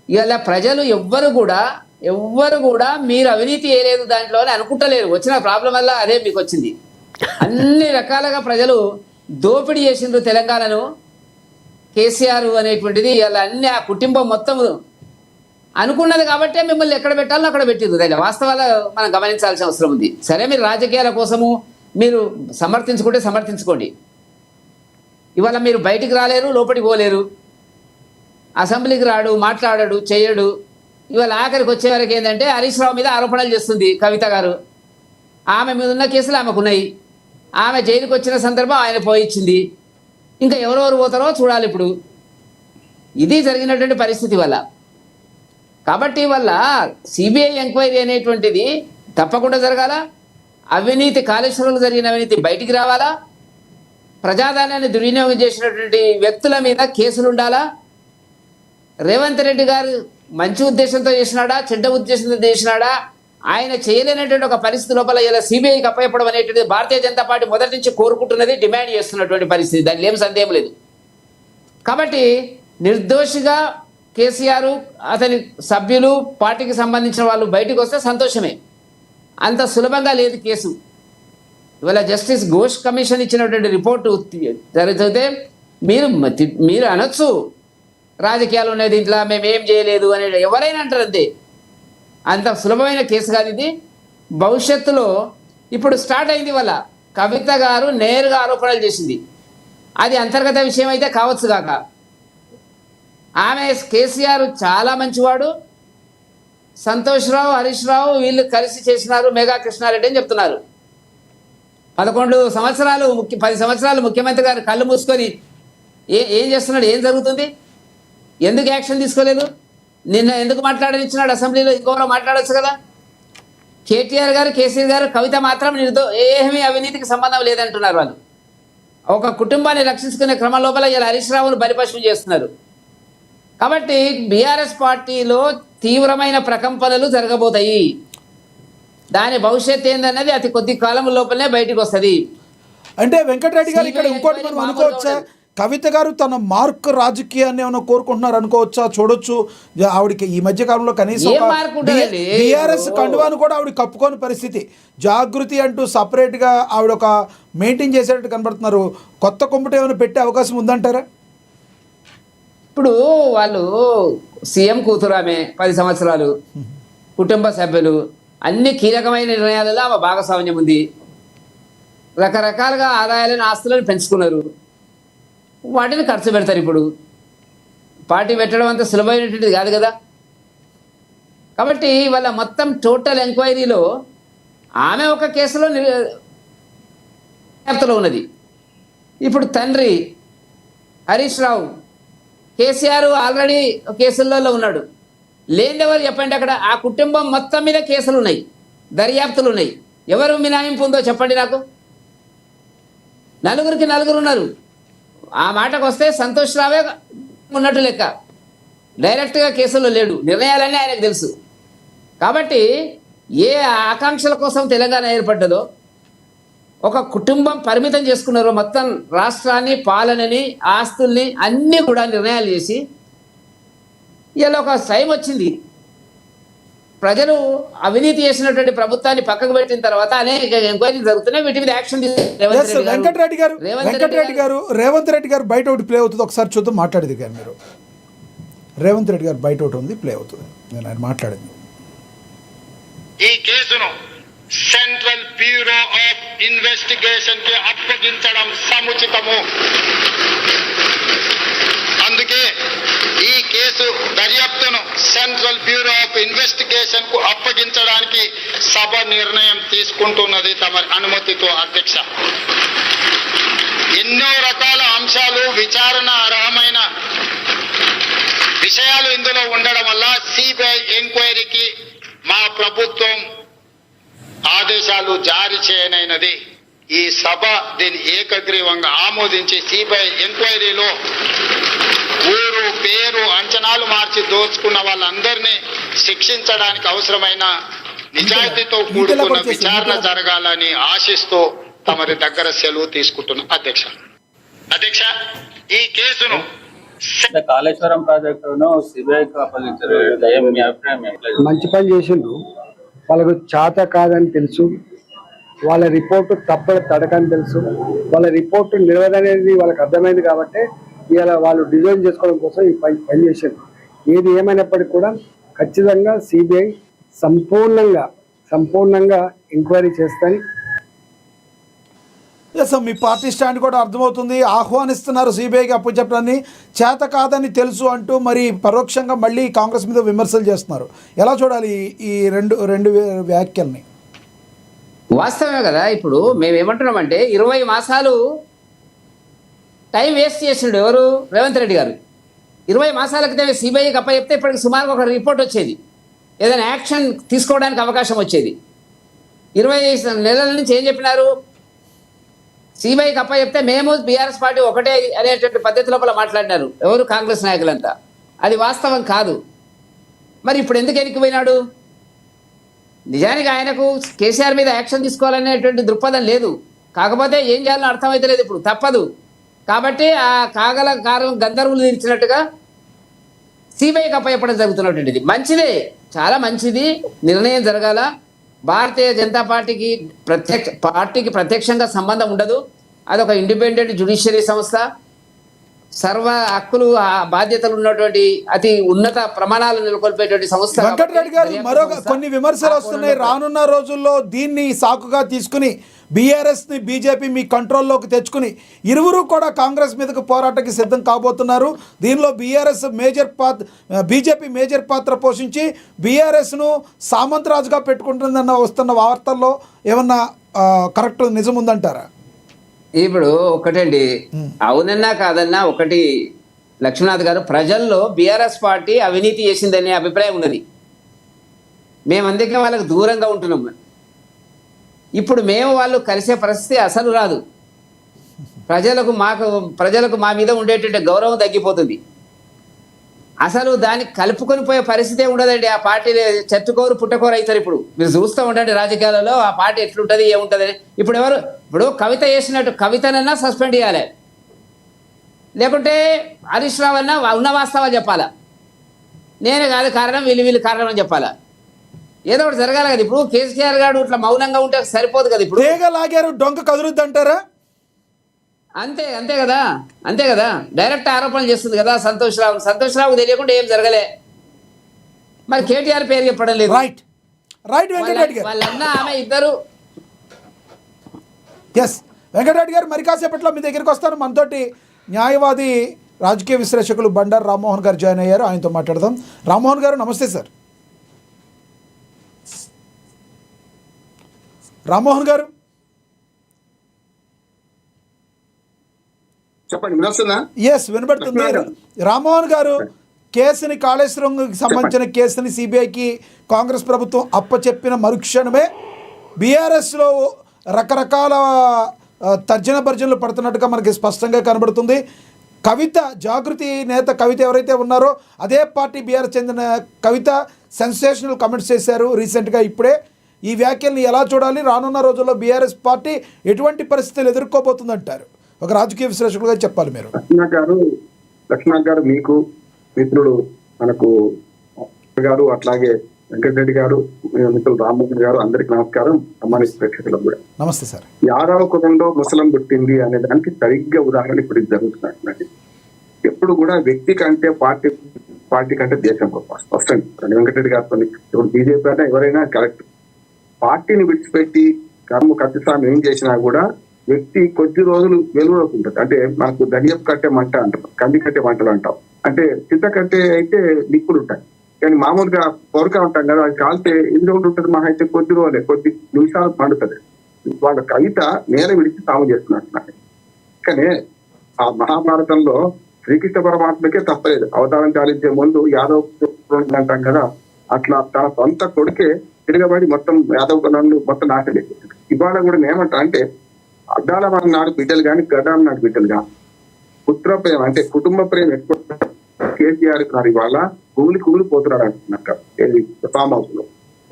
ఇవాళ ప్రజలు ఎవ్వరు కూడా మీరు అవినీతి చేయలేదు దాంట్లో అని అనుకుంటలేరు. వచ్చిన ప్రాబ్లం వల్ల అదే మీకు వచ్చింది. అన్ని రకాలుగా ప్రజలు దోపిడీ చేసిండ్రు తెలంగాణను. కేసీఆర్ అనేటువంటిది ఇలా అన్ని ఆ కుటుంబం మొత్తం అనుకున్నది కాబట్టే మిమ్మల్ని ఎక్కడ పెట్టాలో అక్కడ పెట్టిండ్రు. దాని వాస్తవాలు మనం గమనించాల్సిన అవసరం ఉంది. సరే, మీరు రాజకీయాల కోసము మీరు సమర్థించుకుంటే సమర్థించుకోండి. ఇవాళ మీరు బయటికి రాలేరు, లోపలికి పోలేరు, అసెంబ్లీకి రాడు, మాట్లాడాడు, చేయడు. ఇవాళ ఆఖరికి వచ్చే వరకు ఏంటంటే హరీష్ రావు మీద ఆరోపణలు చేస్తుంది కవిత గారు. ఆమె మీద ఉన్న కేసులు ఆమెకున్నాయి. ఆమె జైలుకి వచ్చిన సందర్భం ఆయన పోయిచ్చింది. ఇంకా ఎవరెవరు పోతారో చూడాలి ఇప్పుడు. ఇది జరిగినటువంటి పరిస్థితి వల్ల. కాబట్టి వల్ల సిబిఐ ఎంక్వైరీ అనేటువంటిది తప్పకుండా జరగాల. అవినీతి, కాళేశ్వరంలో జరిగిన అవినీతి బయటికి రావాలా. ప్రజాధనాన్ని దుర్వినియోగం చేసినటువంటి వ్యక్తుల మీద కేసులు ఉండాలా. రేవంత్ రెడ్డి గారు మంచి ఉద్దేశంతో చేసినాడా, చెడ్డ ఉద్దేశంతో చేసినాడా, ఆయన చేయలేనటువంటి ఒక పరిస్థితి లోపల ఇలా సిబిఐకి అప్పయ్యపడం అనేటువంటిది భారతీయ జనతా పార్టీ మొదటి నుంచి కోరుకుంటున్నది, డిమాండ్ చేస్తున్నటువంటి పరిస్థితి. దానిలో ఏం సందేహం లేదు. కాబట్టి నిర్దోషిగా కేసీఆర్, అతని సభ్యులు, పార్టీకి సంబంధించిన వాళ్ళు బయటకు వస్తే సంతోషమే. అంత సులభంగా లేదు కేసు. ఇవాళ జస్టిస్ ఘోష్ కమిషన్ ఇచ్చినటువంటి రిపోర్టు జరిగితే మీరు అనొచ్చు రాజకీయాలు ఉన్నాయి దీంట్లో, మేమేం చేయలేదు అని ఎవరైనా అంటారు. అంతే, అంత సులభమైన కేసు కాదు ఇది. భవిష్యత్తులో ఇప్పుడు స్టార్ట్ అయింది. వల్ల కవిత గారు నేరుగా ఆరోపణలు చేసింది. అది అంతర్గత విషయం అయితే కావచ్చు కాక, ఆమె కేసీఆర్ చాలా మంచివాడు, సంతోష్ రావు, హరీష్ రావు వీళ్ళు కలిసి చేసినారు మెగా కృష్ణారెడ్డి అని చెప్తున్నారు. 11 సంవత్సరాలు 10 సంవత్సరాలు ముఖ్యమంత్రి గారు కళ్ళు మూసుకొని ఏం చేస్తున్నాడు? ఏం జరుగుతుంది? ఎందుకు యాక్షన్ తీసుకోలేదు? నిన్న ఎందుకు మాట్లాడనిచ్చినాడు అసెంబ్లీలో? ఇంకోరో మాట్లాడవచ్చు కదా. కేటీఆర్ గారు, కేసీఆర్ గారు, కవిత మాత్రం ఏమీ అవినీతికి సంబంధం లేదంటున్నారు వాళ్ళు. ఒక కుటుంబాన్ని రక్షించుకునే క్రమం లోపల ఇలా హరీష్ రావును బలిపశువు చేస్తున్నారు. కాబట్టి బీఆర్ఎస్ పార్టీలో తీవ్రమైన ప్రకంపనలు జరగబోతాయి. దాని భవిష్యత్ ఏందన్నది అతి కొద్ది కాలం లోపలనే బయటకు వస్తుంది. అంటే వెంకటరెడ్డి గారు ఇక్కడ ఇంకోటి మనం అనుకోవచ్చా, కవిత గారు తన మార్క్ రాజకీయాన్ని ఏమైనా కోరుకుంటున్నారు అనుకోవచ్చా? చూడొచ్చు ఆవిడకి ఈ మధ్య కాలంలో కనీసం బీఆర్ఎస్ కండువాను కూడా ఆవిడ కప్పుకోని పరిస్థితి. జాగృతి అంటూ సపరేట్గా ఆవిడ ఒక మెయింటైన్ చేసేటట్టు కనబడుతున్నారు. కొత్త కుంపట ఏమైనా పెట్టే అవకాశం ఉందంటారా? ఇప్పుడు వాళ్ళు సీఎం కూతురు, ఆమె 10 సంవత్సరాలు, కుటుంబ సభ్యులు, అన్ని కీలకమైన నిర్ణయాలలో ఆమె భాగస్వామ్యం ఉంది. రకరకాలుగా ఆదాయాలను, ఆస్తులను పెంచుకున్నారు. వాటిని ఖర్చు పెడతారు. ఇప్పుడు పార్టీ పెట్టడం అంత సులభమైనటువంటిది కాదు కదా. కాబట్టి వాళ్ళ మొత్తం టోటల్ ఎంక్వైరీలో ఆమె ఒక కేసులో దర్యాప్తులో ఉన్నది. ఇప్పుడు తండ్రి హరీష్ రావు, కేసీఆర్ ఆల్రెడీ కేసులలో ఉన్నాడు. లేనిదెవరు చెప్పండి? అక్కడ ఆ కుటుంబం మొత్తం మీద కేసులు ఉన్నాయి, దర్యాప్తులు ఉన్నాయి. ఎవరు మినాయింపు ఉందో చెప్పండి నాకు. నలుగురికి నలుగురు ఉన్నారు. ఆ మాటకు వస్తే సంతోష్ రావే ఉన్నట్టు లెక్క. డైరెక్ట్గా కేసులో లేడు, నిర్ణయాలన్నీ ఆయనకు తెలుసు. కాబట్టి ఏ ఆకాంక్షల కోసం తెలంగాణ ఏర్పడ్డదో, ఒక కుటుంబం పరిమితం చేసుకున్నారో మొత్తం రాష్ట్రాన్ని, పాలనని, ఆస్తుల్ని అన్నీ కూడా నిర్ణయాలు చేసి ఇలా ఒక టైం వచ్చింది. ప్రజలు అవినీతి చేసినటువంటి ప్రభుత్వాన్ని పక్కకు పెట్టిన తర్వాత అనేక ఎంక్వైరీలు జరుగుతున్నాయి. వీటి మీద యాక్షన్ వెంకటరెడ్డి గారు రేవంత్ రెడ్డి గారు బయట ఒకటి ప్లే అవుతుంది, ఒకసారి చూద్దాం. మాట్లాడేది కానీ మీరు రేవంత్ రెడ్డి గారు బయట ఒకటి ఉంది, ప్లే అవుతుంది. నేను ఆయన మాట్లాడింది. ఈ కేసును సెంట్రల్ బ్యూరో ఆఫ్ ఇన్వెస్టిగేషన్ కి అప్పగించడం సముచితము. అందుకే ఈ కేసు దర్యాప్తును సెంట్రల్ బ్యూరో ఆఫ్ ఇన్వెస్టిగేషన్ కు అప్పగించడానికి సభ నిర్ణయం తీసుకుంటున్నది తమ అనుమతితో అధ్యక్ష. ఎన్నో రకాల అంశాలు, విచారణ అర్హమైన విషయాలు ఇందులో ఉండడం వల్ల సిబిఐ ఎంక్వైరీకి మా ప్రభుత్వం ఆదేశాలు జారీ చేయనైనది. ఈ సభ దీన్ని ఏకగ్రీవంగా ఆమోదించి సిబిఐ ఎంక్వైరీలో ఊరు, పేరు, అంచనాలు మార్చి దోచుకున్న వాళ్ళందరినీ శిక్షించడానికి అవసరమైన నిజాయితీతో కూడుకున్న విచారణ జరగాలని ఆశిస్తూ తమరి దగ్గర సెలవు తీసుకుంటున్నా అధ్యక్ష. ఈ కేసును కాళేశ్వరం ప్రాజెక్టును సిబిఐకి అప్పగించారు. మీ అభిప్రాయం ఏంటి? మంచి పని చేసిండ్రు. వాళ్ళకు చేత కాదని తెలుసు, వాళ్ళ రిపోర్టు తడకని తెలుసు, వాళ్ళ రిపోర్టు నిలవదనేది వాళ్ళకి అర్థమైంది. కాబట్టి ఇవాళ వాళ్ళు డిజైన్ చేసుకోవడం కోసం ఈ పని చేశారు. ఏది ఏమైనప్పటికీ కూడా ఖచ్చితంగా సిబిఐ సంపూర్ణంగా ఎంక్వైరీ చేస్తాయి. మీ పార్టీ స్టాండ్ కూడా అర్థమవుతుంది. ఆహ్వానిస్తున్నారు సిబిఐకి అప్పచెప్పడాన్ని, చేత కాదని తెలుసు అంటూ మరి పరోక్షంగా మళ్ళీ కాంగ్రెస్ మీద విమర్శలు చేస్తున్నారు. ఎలా చూడాలి ఈ రెండు వ్యాఖ్యల్ని? వాస్తవమే కదా. ఇప్పుడు మేమేమంటున్నామంటే 20 మాసాలు టైం వేస్ట్ చేసిండు ఎవరు? రేవంత్ రెడ్డి గారు. 20 మాసాల క్రితమే సిబిఐకి అప్పచెప్తే ఇప్పటికి సుమారుగా ఒక రిపోర్ట్ వచ్చేది, ఏదైనా యాక్షన్ తీసుకోవడానికి అవకాశం వచ్చేది. 20 నెలల నుంచి ఏం చెప్పినారు? సిబిఐకి అప్పచెప్తే మేము బీఆర్ఎస్ పార్టీ ఒకటే అనేటువంటి పద్ధతి లోపల మాట్లాడినారు ఎవరు? కాంగ్రెస్ నాయకులంతా. అది వాస్తవం కాదు. మరి ఇప్పుడు ఎందుకు ఎన్నికపోయినాడు? నిజానికి ఆయనకు కేసీఆర్ మీద యాక్షన్ తీసుకోవాలనేటువంటి దృక్పథం లేదు. కాకపోతే ఏం చేయాలో అర్థమైతే లేదు. ఇప్పుడు తప్పదు కాబట్టి ఆ కాగల కారం గంధర్వులు తీర్చినట్టుగా సిబిఐకి అప్పచెప్పడం జరుగుతున్నటువంటిది మంచిదే, చాలా మంచిది. నిర్ణయం జరగాల. భారతీయ జనతా పార్టీకి ప్రత్యక్షంగా సంబంధం ఉండదు. అదొక ఇండిపెండెంట్ జ్యుడిషియరీ సంస్థ. సర్వ హక్కులు ఆ బాధ్యతలు ఉన్నటువంటి అతి ఉన్నత ప్రమాణాలు నెలకొల్పేటువంటి సంస్థ కాబట్టి వెంకటరెడ్డి గారు దర్యాప్తు మరొక సంస్థ కొన్ని విమర్శలు ఆ వస్తున్నాయి. కోణంలో రానున్న రోజుల్లో దీన్ని సాకుగా తీసుకుని బీఆర్ఎస్ని బీజేపీ మీ కంట్రోల్లోకి తెచ్చుకుని ఇరువురు కూడా కాంగ్రెస్ మీదకు పోరాటానికి సిద్ధం కాబోతున్నారు. దీనిలో బీజేపీ మేజర్ పాత్ర పోషించి బీఆర్ఎస్ను సామంతరాజుగా పెట్టుకుంటుందన్న వస్తున్న వార్తల్లో ఏమన్నా కరెక్ట్ నిజం ఉందంటారా? ఇప్పుడు ఒకటండి, అవునన్నా కాదన్నా ఒకటి లక్ష్మీనాథ్ గారు, ప్రజల్లో బీఆర్ఎస్ పార్టీ అవినీతి చేసిందనే అభిప్రాయం ఉన్నది. మేము అందుకే వాళ్ళకు దూరంగా ఉంటున్నాం. ఇప్పుడు మేము వాళ్ళు కలిసే పరిస్థితి అసలు రాదు. ప్రజలకు మా మీద ఉండేటువంటి గౌరవం తగ్గిపోతుంది. అసలు దాన్ని కలుపుకొని పోయే పరిస్థితే ఉండదండి. ఆ పార్టీ చెట్టుకోరు పుట్టకోరు అవుతారు. ఇప్పుడు మీరు చూస్తూ ఉండండి రాజకీయాలలో ఆ పార్టీ ఎట్లుంటుంది ఏముంటుంది. ఇప్పుడు కవిత చేసినట్టు కవితనన్నా సస్పెండ్ చేయాలి, లేకుంటే హరీష్ రావు అన్నా ఉన్న వాస్తవాలు చెప్పాలా, నేనే కాదు కారణం వీళ్ళు కారణం అని చెప్పాలా. ఏదో ఒకటి జరగాలి కదా. ఇప్పుడు కేసీఆర్ గారు ఇట్లా మౌనంగా ఉంటే సరిపోదు కదా. ఇప్పుడు లాగారు డొంక కదురుద్ది అంటారా? అంతే కదా. డైరెక్ట్ ఆరోపణలు చేస్తుంది కదా సంతోష్ రావు తెలియకుండా ఏం జరగలే. మరి కేటీఆర్ పేరు చెప్పడం లేదు. రైట్ వెంకటరెడ్డి గారు, వాళ్ళన్న ఆమె ఇద్దరు. ఎస్ వెంకటరెడ్డి గారు, మరి కాసేపట్లో మీ దగ్గరికి వస్తాను. మనతోటి న్యాయవాది రాజకీయ విశ్లేషకులు బండారు రామ్మోహన్ గారు జాయిన్ అయ్యారు. ఆయనతో మాట్లాడదాం. రామ్మోహన్ గారు నమస్తే సార్. రామ్మోహన్ గారు చెప్పండి, వినొస్తుందా? ఎస్ వినబడుతుంది. రామ్మోహన్ గారు, కేసుని కాళేశ్వరంకి సంబంధించిన కేసుని సిబిఐకి కాంగ్రెస్ ప్రభుత్వం అప్పచెప్పిన మరుక్షణమే బీఆర్ఎస్లో రకరకాల తర్జన భర్జనలు పడుతున్నట్టుగా మనకి స్పష్టంగా కనబడుతుంది. కవిత, జాగృతి నేత కవిత ఎవరైతే ఉన్నారో అదే పార్టీ బీఆర్ఎస్ చెందిన కవిత సెన్సేషనల్ కమెంట్స్ చేశారు రీసెంట్గా. ఇప్పుడే ఈ వ్యాఖ్యల్ని ఎలా చూడాలి? రానున్న రోజుల్లో బీఆర్ఎస్ పార్టీ ఎటువంటి పరిస్థితులు ఎదుర్కోబోతుందంటారు? ఒక రాజకీయ విశ్లేషకులుగా చెప్పాలి మీరు. లక్ష్మణ్ గారు, మీకు మిత్రుడు మనకు గారు, అట్లాగే వెంకటరెడ్డి గారు, మిత్రులు రామ్మోహన్ గారు, అందరికి నమస్కారం. సంబంధిత ప్రేక్షకులకు కూడా నమస్తే సార్. యాదవ కులంలో ముసలం పుట్టింది అనే దానికి సరిగ్గా ఉదాహరణ ఇప్పుడు ఇది జరుగుతున్నట్టు. ఎప్పుడు కూడా వ్యక్తి కంటే పార్టీ కంటే దేశం గొప్ప. స్పష్టంగా వెంకటరెడ్డి గారితో ఇప్పుడు బీజేపీ అంటే ఎవరైనా కరెక్ట్. పార్టీని విడిచిపెట్టి కత్తిస్వామి ఏం చేసినా కూడా వ్యక్తి కొద్ది రోజులు వెలుగులోకి ఉంటుంది. అంటే మనకు దర్యాప్తు కట్టే మంట అంటాం, కంది కట్టే మంటలు అంటాం. అంటే చింత కట్టే అయితే నిప్పులు ఉంటాయి, కానీ మామూలుగా పొరక ఉంటాం కదా, అది కాల్తే ఎన్ని రోజులు ఉంటుంది? మహా అయితే కొద్ది రోజులే, కొద్ది నిమిషాలు పండుతుంది. వాళ్ళ కవిత నేల విడిచి సాగు చేస్తున్నట్టు. కానీ ఆ మహాభారతంలో శ్రీకృష్ణ పరమాత్మకే తప్పలేదు. అవతారం చాలించే ముందు యాదవ్ అంటాం కదా, అట్లా తన సొంత కొడుకే తిరగబడి మొత్తం యాదవ్ కులాన్ని మొత్తం నాశనం చేసేసాడు. ఇవాళ కూడా ఏమంటా అంటే అడ్డాల వారి నాడు బిడ్డలు కానీ గడ్డాల నాడు బిడ్డలు కానీ పుత్ర ప్రేమ అంటే కుటుంబ ప్రేమ ఎక్కువ కేసీఆర్ గారు ఇవాళ కూలి పోతున్నాడు అంటున్నారు ఫామ్ హౌస్ లో.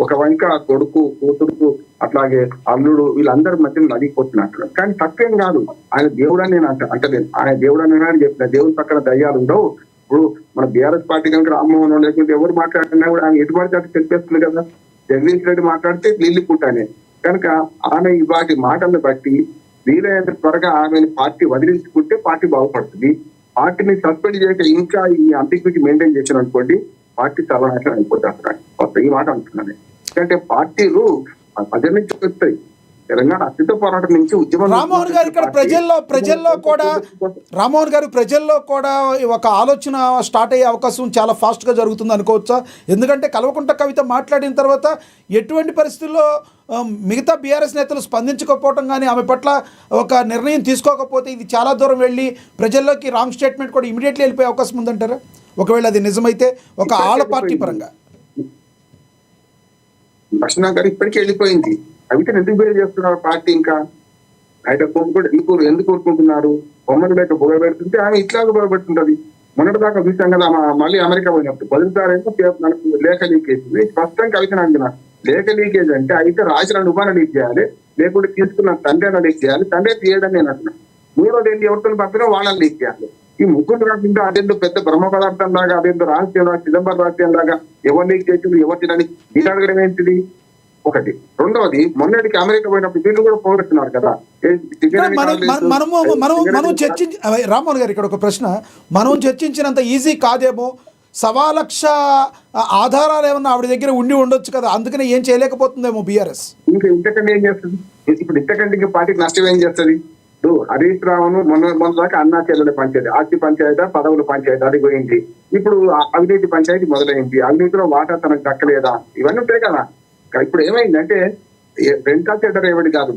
ఒక వంక కొడుకు, కూతురుకు, అట్లాగే అల్లుడు వీళ్ళందరి మధ్య నలిగిపోతున్నట్టు. కానీ తప్పేం కాదు, ఆయన దేవుడు అని నేను అంటలేను. ఆయన దేవుడు అని చెప్పిన దేవుని పక్కన దయ్యాలు ఉండవు. ఇప్పుడు మన బీఆర్ఎస్ పార్టీ కనుక రామ్మోహన్ లేకుంటే ఎవరు మాట్లాడినా కూడా ఆయన ఎటువంటి అటు తెలిపేస్తుంది కదా. జగదీష్ రెడ్డి మాట్లాడితే నీళ్లు పుట్టానే కనుక ఆమె వాటి మాటలను బట్టి వీలైనంత త్వరగా ఆమెను పార్టీ వదిలించుకుంటే పార్టీ బాగుపడుతుంది. పార్టీని సస్పెండ్ చేయక ఇంకా ఈ అంతిక్విటీ మెయింటైన్ చేసిన అనుకోండి, పార్టీ సర్వనాశనం అయిపోతుంది. ఈ మాట అంటున్నాను. ఎందుకంటే పార్టీలు ప్రజల నుంచి వస్తాయి. తెలంగాణ అత్యంత పోరాటం నుంచి ఉద్యమం. రామ్మోహన్ గారు, ఇక్కడ ప్రజల్లో కూడా ఒక ఆలోచన స్టార్ట్ అయ్యే అవకాశం చాలా ఫాస్ట్గా జరుగుతుంది అనుకోవచ్చా? ఎందుకంటే కల్వకుంట్ల కవిత మాట్లాడిన తర్వాత ఎటువంటి పరిస్థితుల్లో మిగతా బీఆర్ఎస్ నేతలు స్పందించకపోవటం కానీ, ఆమె పట్ల ఒక నిర్ణయం తీసుకోకపోతే ఇది చాలా దూరం వెళ్ళి ప్రజల్లోకి రాంగ్ స్టేట్మెంట్ కూడా ఇమీడియట్లీ వెళ్ళిపోయే అవకాశం ఉందంటారా? ఒకవేళ అది నిజమైతే ఒక ఆళ్ళ పార్టీ పరంగా. లక్ష్మణ గారు ఇప్పటికే వెళ్ళిపోయింది. కవితను ఎందుకు పేరు చేస్తున్నారు పార్టీ? ఇంకా ఆయన కూడా ఎందుకు కోరుకుంటున్నారు? బొమ్మలు లేక బొగ పెడుతుంటే ఆమె ఇట్లాగా బొగబెడుతుంటది. మొన్నటిదాకా చూసాం కదా, మళ్ళీ అమెరికా పోయినప్పుడు మొదటిసారేమో మనకు లేఖ లీకేజ్. స్పష్టంగా కవితను అంటున్నా, లేఖ లీకేజ్ అంటే అయితే రాసిన నువ్వన లీక్ చేయాలి, లేకుంటే తీసుకున్న తండ్రి లీక్ చేయాలి. తండ్రి తీయడం నేను అంటున్నా. మూడోది ఏంటి, ఎవరితో పంపినా వాళ్ళని లీక్ చేయాలి. ఈ ముగ్గురు కాకుండా అదేందో పెద్ద బ్రహ్మ పదార్థం లాగా, అదేందో రహస్యం లాగా, చిదంబరం రహస్యం లాగా ఎవరు లీక్ చేసింది ఎవరు తినని మీరు అడగడం ఏంటిది? ఒకటి. రెండవది, మొన్నటికి అమెరికా పోయినప్పుడు వీళ్ళు కూడా పోగొట్టున్నారు కదా. మనం చర్చించి రామ్మోహన్ గారు ఇక్కడ ఒక ప్రశ్న, మనం చర్చించినంత ఈజీ కాదేమో, 1,00,000 ఆధారాలు ఏమన్నా ఆవిడ దగ్గర ఉండి ఉండొచ్చు కదా, అందుకనే ఏం చేయలేకపోతుందేమో బీఆర్ఎస్. ఇంకా ఇంతకంటే ఏం చేస్తుంది? ఇప్పుడు ఇంతకంటే ఇంకా పార్టీకి నష్టం ఏం చేస్తుంది? హరీష్ రావును మొన్న దాకా అన్నా చెల్లెల పంచాయతీ, ఆస్తి పంచాయతీ, పదవుల పంచాయతీ అది పోయింది. ఇప్పుడు అవినీతి పంచాయతీ మొదలైంది. అవినీతిలో వాటా తనకు దక్కలేదా, ఇవన్నీ ఉంటాయి కదా. ఇప్పుడు ఏమైందంటే రెంటా చెడ్డర్ ఎవడి కాదు,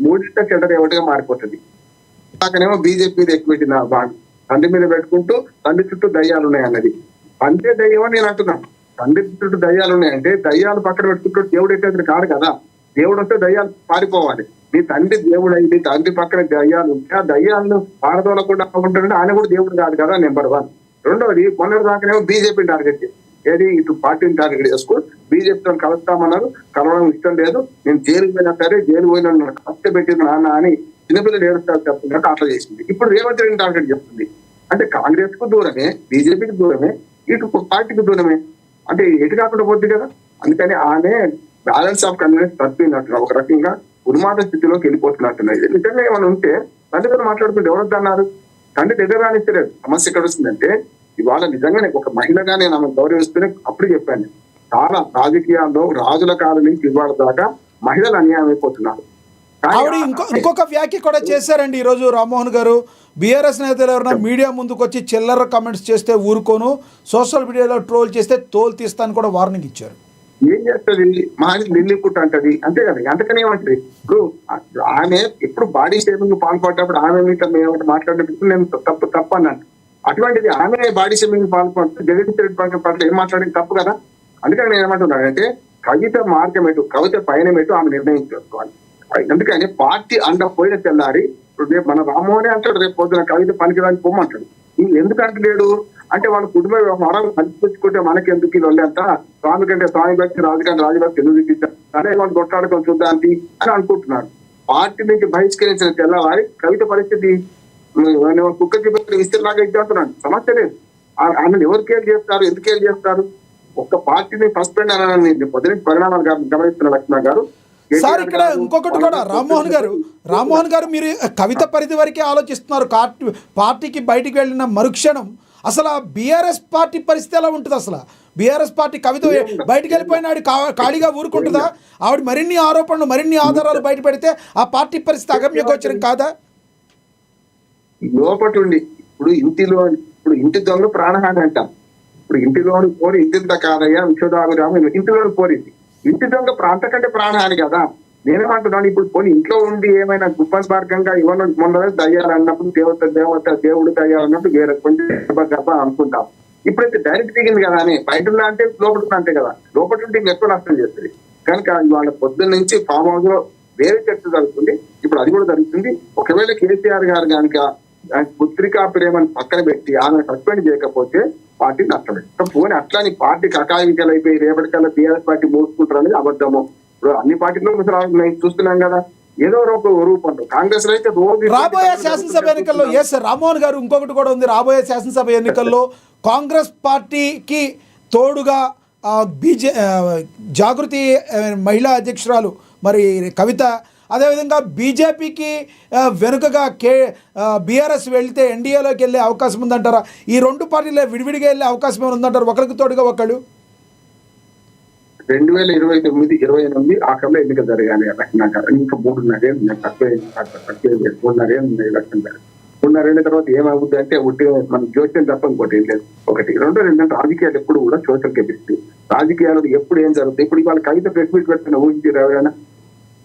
మూడింట చెడ్డర్ ఎవడిగా మారిపోతుంది. నాకనేమో బీజేపీ మీద ఎక్కువ పెట్టిన బాగా తండ్రి మీద పెట్టుకుంటూ తండ్రి చుట్టూ దయ్యాలు ఉన్నాయన్నది. అంతే దయ్యం అని నేను అంటున్నాను. తండ్రి చుట్టూ దయ్యాలు ఉన్నాయంటే దయ్యాలు పక్కన పెట్టుకుంటూ దేవుడు అయితే కాదు కదా. దేవుడు వస్తే దయ్యాలు పారిపోవాలి. నీ తండ్రి దేవుడు అయింది, తండ్రి పక్కన దయ్యాలు ఉంటే ఆ దయ్యాలను పారదోలకుండా ఉంటాడంటే ఆయన కూడా దేవుడు కాదు కదా, నెంబర్ 1. రెండవది, మొన్నటి దాకానేమో బీజేపీ టార్గెట్ చేసి ఏది ఇటు పార్టీని టార్గెట్ చేసుకో, బీజేపీతో కలుస్తామన్నారు, కలవడం ఇష్టం లేదు, నేను జైలుకి పోయినా సరే జైలు పోయినా కష్టపెట్టిన నాన్న అని చిన్నపిల్లలు ఏడుస్తారు చెప్తున్నట్టు అట్లా చేసింది. ఇప్పుడు రేవంత్ రెడ్డిని టార్గెట్ చేస్తుంది. అంటే కాంగ్రెస్ కు దూరమే, బీజేపీకి దూరమే, ఇటు పార్టీకి దూరమే, అంటే ఎటు కాకుండా పోద్ది కదా. అందుకని ఆమె బ్యాలెన్స్ ఆఫ్ కన్వీనియన్స్ తప్పినట్టున్నారు, ఒక రకంగా ఉన్మాద స్థితిలోకి వెళ్ళిపోతున్నట్టున్నాయి. నిజంగా ఏమైనా ఉంటే తండ్రితో మాట్లాడుకుంటే ఎవరొద్దు అన్నారు, తండ్రి దగ్గర రానిస్తలేదు. సమస్య ఎక్కడ వస్తుందంటే ఇవాళ నిజంగానే ఒక మహిళగా నేను ఆమె గౌరవిస్తూనే అప్పుడు చెప్పాను, చాలా రాజకీయాల్లో రాజుల కాలం నుంచి ఇవాళ దాకా మహిళలు అన్యాయం అయిపోతున్నారు. ఆవిడ ఇంకొక వ్యాఖ్య కూడా చేశారండి ఈరోజు రామ్మోహన్ గారు. బీఆర్ఎస్ నేతలు ఎవరైనా మీడియా ముందుకు వచ్చి చిల్లర కమెంట్స్ చేస్తే ఊరుకోను, సోషల్ మీడియాలో ట్రోల్ చేస్తే తోలు తీస్తాను కూడా వార్నింగ్ ఇచ్చారు. ఏం చేస్తుంది, మహాని ఢిల్లీ పుట్టు అంటది, అంతే కదా. అంతకనే ఏమంటది, ఇప్పుడు ఆమె ఎప్పుడు బాడీ షేమింగ్ పాల్పడ్డప్పుడు ఆమె మీద మేము మాట్లాడేటప్పుడు నేను తప్పు అన్నాను. అటువంటిది ఆమె బాడీ షేమింగ్ పాల్పడుతూ జగదీష్ రెడ్డి పట్ల ఏం మాట్లాడేది తప్పు కదా. అందుకని నేను ఏమంటున్నానంటే కవిత మార్గం ఎటు, కవిత పైన ఎటు ఆమె నిర్ణయం చేసుకోవాలి. అందుకని పార్టీ అండ పోయిన తెల్లారి రేపు మన రామ్మోహనే అంటాడు, రేపు పొద్దున కవిత పనికిరాని పొమ్మంటాడు. ఎందుకు అంటలేడు అంటే వాళ్ళ కుటుంబ వ్యవహారాలు పంచిపుచ్చుకుంటే మనకి ఎందుకు ఈ వాళ్ళంతా, స్వామి కంటే స్వామి భక్తి, రాజుకంటే రాజభక్తి ఎందుకు ఇచ్చారు అనే వాళ్ళు కొట్లాడుకొని చూద్దాంతి అని అనుకుంటున్నారు. పార్టీ నుంచి బహిష్కరించిన తెల్లవారి కవిత పరిస్థితి కుక్కకి విస్తీర్లాగా ఇచ్చేస్తున్నాడు. సమస్య లేదు. ఆమెను ఎవరు కేర్ చేస్తారు, ఎందుకు కేర్ చేస్తారు? ఒక్క పార్టీని సస్పెండ్ అని పొద్దున పరిణామాలు గమనిస్తున్న లక్ష్మణ గారు. సార్ ఇక్కడ ఇంకొకటి కూడా రామ్మోహన్ గారు మీరు కవిత పరిధి వరకే ఆలోచిస్తున్నారు. పార్టీకి బయటికి వెళ్ళిన మరుక్షణం అసలు బీఆర్ఎస్ పార్టీ పరిస్థితి ఎలా ఉంటుంది? అసలు బీఆర్ఎస్ పార్టీ కవిత బయటికి వెళ్ళిపోయినాడు ఖాళీగా ఊరుకుంటుందా? ఆవిడ మరిన్ని ఆరోపణలు, మరిన్ని ఆధారాలు బయట పెడితే ఆ పార్టీ పరిస్థితి అగమ్యగోచరం కాదా? లోపటుండి ఇప్పుడు ఇంటి దొంగ ప్రాణహాని అంటాం. ఇప్పుడు ఇంటిలోని పోరి ఇంటింత కాదయ్యా విశ్వదాభిరామ ఇంటిలోని పోరింది. ఇంటి దొంగ అంతకంటే ప్రాణహాని కదా. నేనేమంటున్నాను, ఇప్పుడు పోనీ ఇంట్లో ఉండి ఏమైనా గుప్పన్ మార్గంగా ఇవ్వను మొన్న దయ్యాలన్నప్పుడు దేవుడు దయ్యాలన్నప్పుడు వేరే కొంచెం అనుకుంటాం. ఇప్పుడైతే డైరెక్ట్ దిగింది కదా అని, బయట అంటే లోపల అంతే కదా. లోపల ఉంటే ఎక్కువ నష్టం చేస్తుంది. కనుక వాళ్ళ పొద్దున్న నుంచి ఫామ్ హౌస్ లో వేరే చర్చ జరుగుతుంది. ఇప్పుడు అది కూడా జరుగుతుంది. ఒకవేళ కేసీఆర్ గారు కనుక పుత్రికా ప్రేమను పక్కన పెట్టి ఆమె సస్పెండ్ చేయకపోతే పార్టీ నష్టమే. పోనీ అట్లాని పార్టీకి అకాయికలు అయిపోయి రేపటికల్లా బీఆర్ఎస్ పార్టీ మోసుకుంటారు అనేది అబద్ధము. ఇప్పుడు అన్ని పార్టీల్లో చూస్తున్నాం కదా, ఏదో ఒక రూపంలో. కాంగ్రెస్ లో అయితే రాబోయే శాసనసభ ఎన్నికల్లో రామ్మోహన్ గారు ఇంకొకటి కూడా ఉంది. రాబోయే శాసనసభ ఎన్నికల్లో కాంగ్రెస్ పార్టీకి తోడుగా జాగృతి మహిళా అధ్యక్షురాలు మరి కవిత, అదేవిధంగా బీజేపీకి వెనుకగా బీఆర్ఎస్ వెళ్తే ఎన్డీఏలోకి వెళ్ళే అవకాశం ఉందంటారా? ఈ రెండు పార్టీలే విడివిడిగా వెళ్ళే అవకాశం ఏమైనా ఉందంటారు, ఒకరికి తోడుగా ఒకళ్ళు? 2029-28 ఆఖరిలో ఎన్నిక జరగాలి. ఇంకా 3.5 ఏళ్ళు తక్కువ 3.5 ఎలక్షన్ జరగాలి. 3.5 తర్వాత ఏమవుద్ది అంటే మన జోస్యం తప్ప ఇంకోటి ఏం లేదు. ఒకటి. ఏంటంటే రాజకీయాలు ఎప్పుడు కూడా సోషల్ కెపాసిటీ, రాజకీయాలు ఎప్పుడు ఏం జరుగుతుంది. ఇప్పుడు ఇవాళ కవిత ప్రెస్ మీట్ పెట్టిన ఊహించారు ఎవరైనా?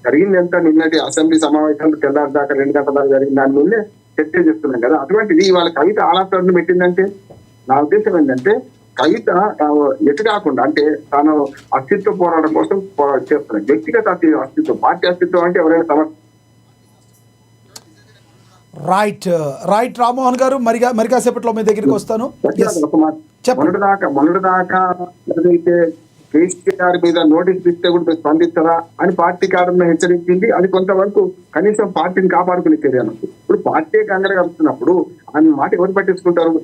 జరిగింది ఎంత? నిన్నటి అసెంబ్లీ సమావేశాలు తెల్లారి దాకా 2 గంటల దాకా జరిగిన దాని ముందే చర్చ చేస్తున్నాం కదా. అటువంటిది ఇవాళ కవిత ఆలాపన పెట్టిందంటే నా ఉద్దేశం ఏంటంటే కవిత ఎటు కాకుండా అంటే తాను అస్తిత్వ పోరాటం కోసం చేస్తున్నాడు. వ్యక్తిగత అస్తిత్వం, పార్టీ అస్తిత్వం అంటే ఎవరైనా సమస్య. రైట్ రామ్మోహన్ గారు, మరి కాసేపట్లో మీ దగ్గరికి వస్తాను. మొన్నటిదాకా ఏదైతే కేసీఆర్ మీద నోటీస్ ఇస్తే కూడా స్పందిస్తారా అని పార్టీ కారణంగా హెచ్చరించింది. అది కొంతవరకు కనీసం పార్టీని కాపాడుకునే చర్య. ఇప్పుడు పార్టీ కంగారు కలుపుతున్నప్పుడు ఆమె మాట ఎవరు పట్టించుకుంటారు?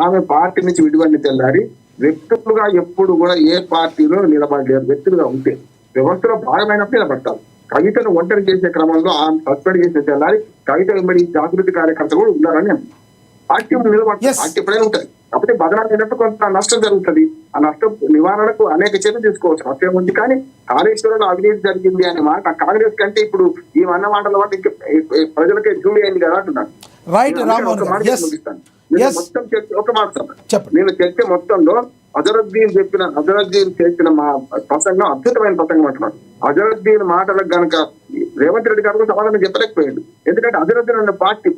ఆమె పార్టీ నుంచి విడివడిని తెల్లారి వ్యక్తులుగా ఎప్పుడు కూడా ఏ పార్టీలో నిలబడలేరు. వ్యక్తులుగా ఉంటే వ్యవస్థలో భాగమైనప్పుడు నిలబడతారు. కవితను ఒంటరి చేసే క్రమంలో ఆమె సస్పెండ్ చేసే తెల్లారి కవిత వెంబడి జాగృతి కార్యకర్తలు కూడా ఉన్నారని పార్టీ నిలబడతారు. Yes. పార్టీ ఎప్పుడైనా ఉంటుంది. కాకపోతే బదనాలు అయినప్పుడు కొంత నష్టం జరుగుతుంది. ఆ నష్టం నివారణకు అనేక చర్యలు తీసుకోవచ్చు, నష్టం ఉంది. కానీ కాళేశ్వరంలో అవినీతి జరిగింది అనే మాట కాంగ్రెస్ కంటే ఇప్పుడు ఈ అన్న మాటల వల్ల ఇంకా ప్రజలకే జూలి అయింది కదా అంటున్నాను. రైట్ నేను రామ్మోహన్ ఒక మాట గారు, ఎస్ ముగిస్తాను. నేను ఎస్ మొత్తం ఒక మాట చెప్పండి. నేను చర్చ మొత్తంలో అజరుద్దీన్ చేసిన మా ప్రసంగం అద్భుతమైన ప్రసంగం అంటున్నాను. అజరుద్దీన్ మాటలకు గనక రేవంత్ రెడ్డి గారు సమాధానం చెప్పలేకపోయాడు. ఎందుకంటే అజరుద్దీన్ అనే పార్టీ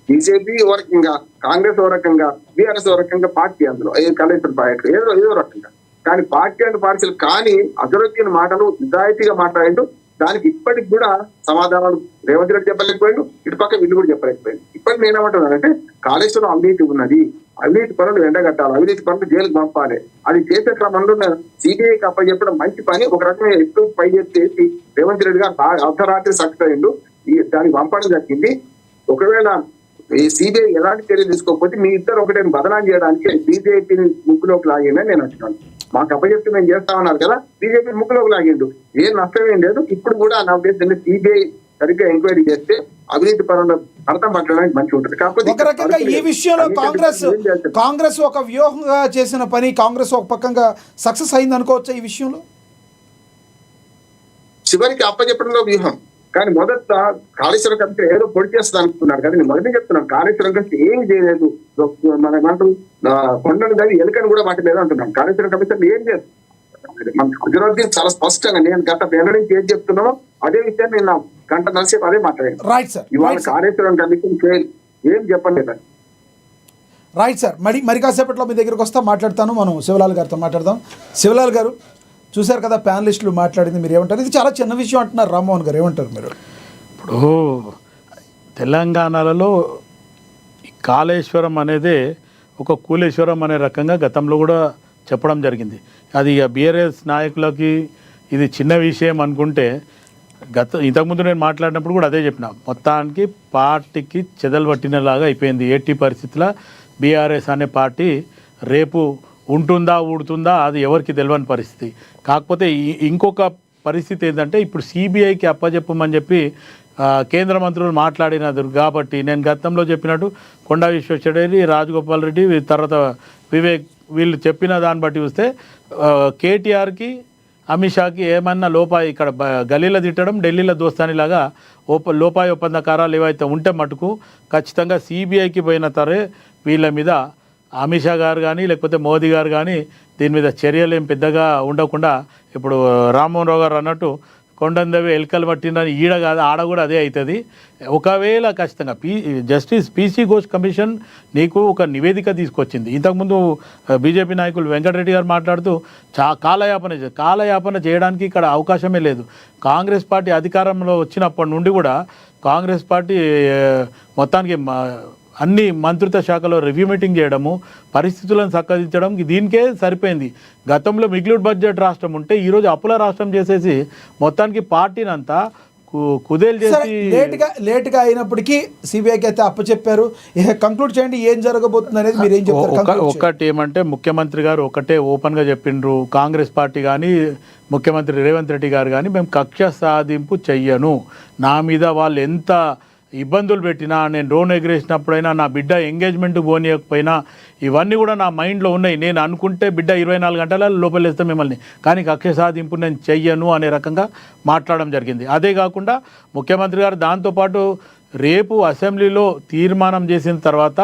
బీజేపీ ఓ రకంగా, కాంగ్రెస్ ఓ రకంగా, బీఆర్ఎస్ ఓ రకంగా పార్టీ, అందులో కళేశ్వర పార్టీ ఏదో రకంగా. కానీ పార్టీ అండ్ పార్టీలు కానీ అజరుద్దీన్ మాటలు నిజాయితీగా మాట్లాడిండు. దానికి ఇప్పటికి కూడా సమాధానాలు రేవంత్ రెడ్డి చెప్పలేకపోయాడు, ఇటుపక్క వీళ్ళు కూడా చెప్పలేకపోయాడు. ఇప్పటికి నేనేమంటున్నానంటే కాళేశ్వరం అవినీతి ఉన్నది, అవినీతి పనులు ఎండగట్టాలి, అవినీతి పనులు జైలుకు పంపాలి. అది చేసే క్రమంలో సిబిఐకి అప్పచెప్పడం మంచి పని. ఒక రకమైన ఎక్కువ పై చేసి రేవంత్ రెడ్డి గారు అర్ధరాత్రి సక్సెస్ అయ్యిండు, దానికి పంపడం జరిగింది. ఒకవేళ ఈ సిబిఐ ఎలాంటి చర్యలు తీసుకోకపోతే మీ ఇద్దరు ఒకటే బదనాం చేయడానికి బీజేపీని ముక్కులోకి లాగిందని నేను అంటున్నాను. మాకు అప్పచెప్తే మేము చేస్తామన్నారు కదా, బీజేపీ ముక్కులోకి లాగిండు, ఏం నష్టం ఏం లేదు. ఇప్పుడు కూడా నా ఉద్దేశం సిబిఐ సరిగ్గా ఎంక్వైరీ చేస్తే అవినీతి పనులు అర్థం పట్టడానికి మంచిగా ఉంటుంది. కాకపోతే ఒక రకంగా ఈ విషయంలో కాంగ్రెస్ ఒక వ్యూహంగా చేసిన పని కాంగ్రెస్ ఒక పక్కంగా సక్సెస్ అయింది అనుకోవచ్చా ఈ విషయంలో? చివరికి అప్పచెప్పడంలో వ్యూహం. కానీ మొదట కాళేశ్వరం కమిషన్ ఏదో పొడి చేస్తుంది అనుకున్నారు కదా. నేను మొదటి చెప్తున్నాను, కాళేశ్వరం కమిషన్ ఏం చేయలేదు. మనమంటూ కొండను కానీ ఎలుకని కూడా వాటి లేదు అంటున్నాం. కాళేశ్వరం కమిషన్ ఏం చేస్తుంది? మన అజరుద్దీన్ చాలా స్పష్టంగా నేను గత నెల నుంచి ఏం చెప్తున్నామో అదే విషయాన్ని నేను గంట నలసేపు అదే మాట్లాడాను. రైట్ సార్, ఇవాళ కాళేశ్వరం కమిషన్ ఏం చెప్పండి సార్. రైట్ సార్, మరి కాసేపట్లో మీ దగ్గరికి వస్తా మాట్లాడతాను. మనం శివలాల్ గారితో మాట్లాడదాం. శివలాల్ గారు, చూశారు కదా ప్యానలిస్టులు మాట్లాడింది, మీరు ఏమంటారు? ఇది చాలా చిన్న విషయం అంటున్నారు రామ్మోహన్ గారు, ఏమంటారు మీరు? ఇప్పుడు తెలంగాణలో కాళేశ్వరం అనేది ఒక కూలేశ్వరం అనే రకంగా గతంలో కూడా చెప్పడం జరిగింది. అది బీఆర్ఎస్ నాయకులకి ఇది చిన్న విషయం అనుకుంటే ఇంతకుముందు నేను మాట్లాడినప్పుడు కూడా అదే చెప్పిన, మొత్తానికి పార్టీకి చెదలు పట్టినలాగా అయిపోయింది. ఎట్టి పరిస్థితుల్లో బీఆర్ఎస్ అనే పార్టీ రేపు ఉంటుందా ఊడుతుందా అది ఎవరికి తెలియని పరిస్థితి. కాకపోతే ఇంకొక పరిస్థితి ఏంటంటే ఇప్పుడు సిబిఐకి అప్పచెప్పమని చెప్పి కేంద్ర మంత్రులు మాట్లాడినారు కాబట్టి నేను గతంలో చెప్పినట్టు కొండా విశ్వేశ్వరరెడ్డి, రాజగోపాల్ రెడ్డి, తర్వాత వివేక్ వీళ్ళు చెప్పిన దాన్ని బట్టి చూస్తే కేటీఆర్కి అమిత్ షాకి ఏమన్నా ఇక్కడ గల్లీలో తిట్టడం, ఢిల్లీలో దోస్తానిలాగా లోపాయి ఒప్పందకారాలు ఏవైతే ఉంటే మటుకు ఖచ్చితంగా సిబిఐకి పోయిన తరే వీళ్ళ మీద అమిత్ షా గారు కానీ లేకపోతే మోదీ గారు కానీ దీని మీద చర్యలు ఏం పెద్దగా ఉండకుండా ఇప్పుడు రామ్మోహన్ రావు గారు అన్నట్టు కొండందవి ఎలుకలు పట్టిందని ఈడ కాదు ఆడ కూడా అదే అవుతుంది. ఒకవేళ ఖచ్చితంగా జస్టిస్ పీసీ ఘోష్ కమిషన్ నీకు ఒక నివేదిక తీసుకొచ్చింది. ఇంతకుముందు బీజేపీ నాయకులు వెంకటరెడ్డి గారు మాట్లాడుతూ కాలయాపన చేయడానికి ఇక్కడ అవకాశమే లేదు. కాంగ్రెస్ పార్టీ అధికారంలో వచ్చినప్పటి నుండి కూడా కాంగ్రెస్ పార్టీ మొత్తానికి అన్ని మంత్రిత్వ శాఖలో రివ్యూ మీటింగ్ చేయడము, పరిస్థితులను చక్కదించడం దీనికే సరిపోయింది. గతంలో మిగిలిన బడ్జెట్ రాష్ట్రం ఉంటే ఈరోజు అప్పుల రాష్ట్రం చేసేసి మొత్తానికి పార్టీని అంతా కుదేలు చేసి లేట్గా అయినప్పటికీ సిబిఐకి అయితే అప్పచెప్పారు. కంక్లూడ్ చేయండి, ఏం జరగబోతుంది అనేది మీరు ఏం చెప్తారు? ఒకటి ఏమంటే ముఖ్యమంత్రి గారు ఒకటే ఓపెన్గా చెప్పిండ్రు, కాంగ్రెస్ పార్టీ కానీ ముఖ్యమంత్రి రేవంత్ రెడ్డి గారు కానీ మేము కక్ష సాధింపు చెయ్యను, నా మీద వాళ్ళు ఎంత ఇబ్బందులు పెట్టినా, నేను డ్రోన్ ఎగిరేసినప్పుడైనా, నా బిడ్డ ఎంగేజ్మెంట్ పోనీయకపోయినా ఇవన్నీ కూడా నా మైండ్లో ఉన్నాయి. నేను అనుకుంటే బిడ్డ 24 గంటల లోపలేస్తే మిమ్మల్ని, కానీ కక్ష సాధింపు నేను చెయ్యను అనే రకంగా మాట్లాడడం జరిగింది. అదే కాకుండా ముఖ్యమంత్రి గారు దాంతోపాటు రేపు అసెంబ్లీలో తీర్మానం చేసిన తర్వాత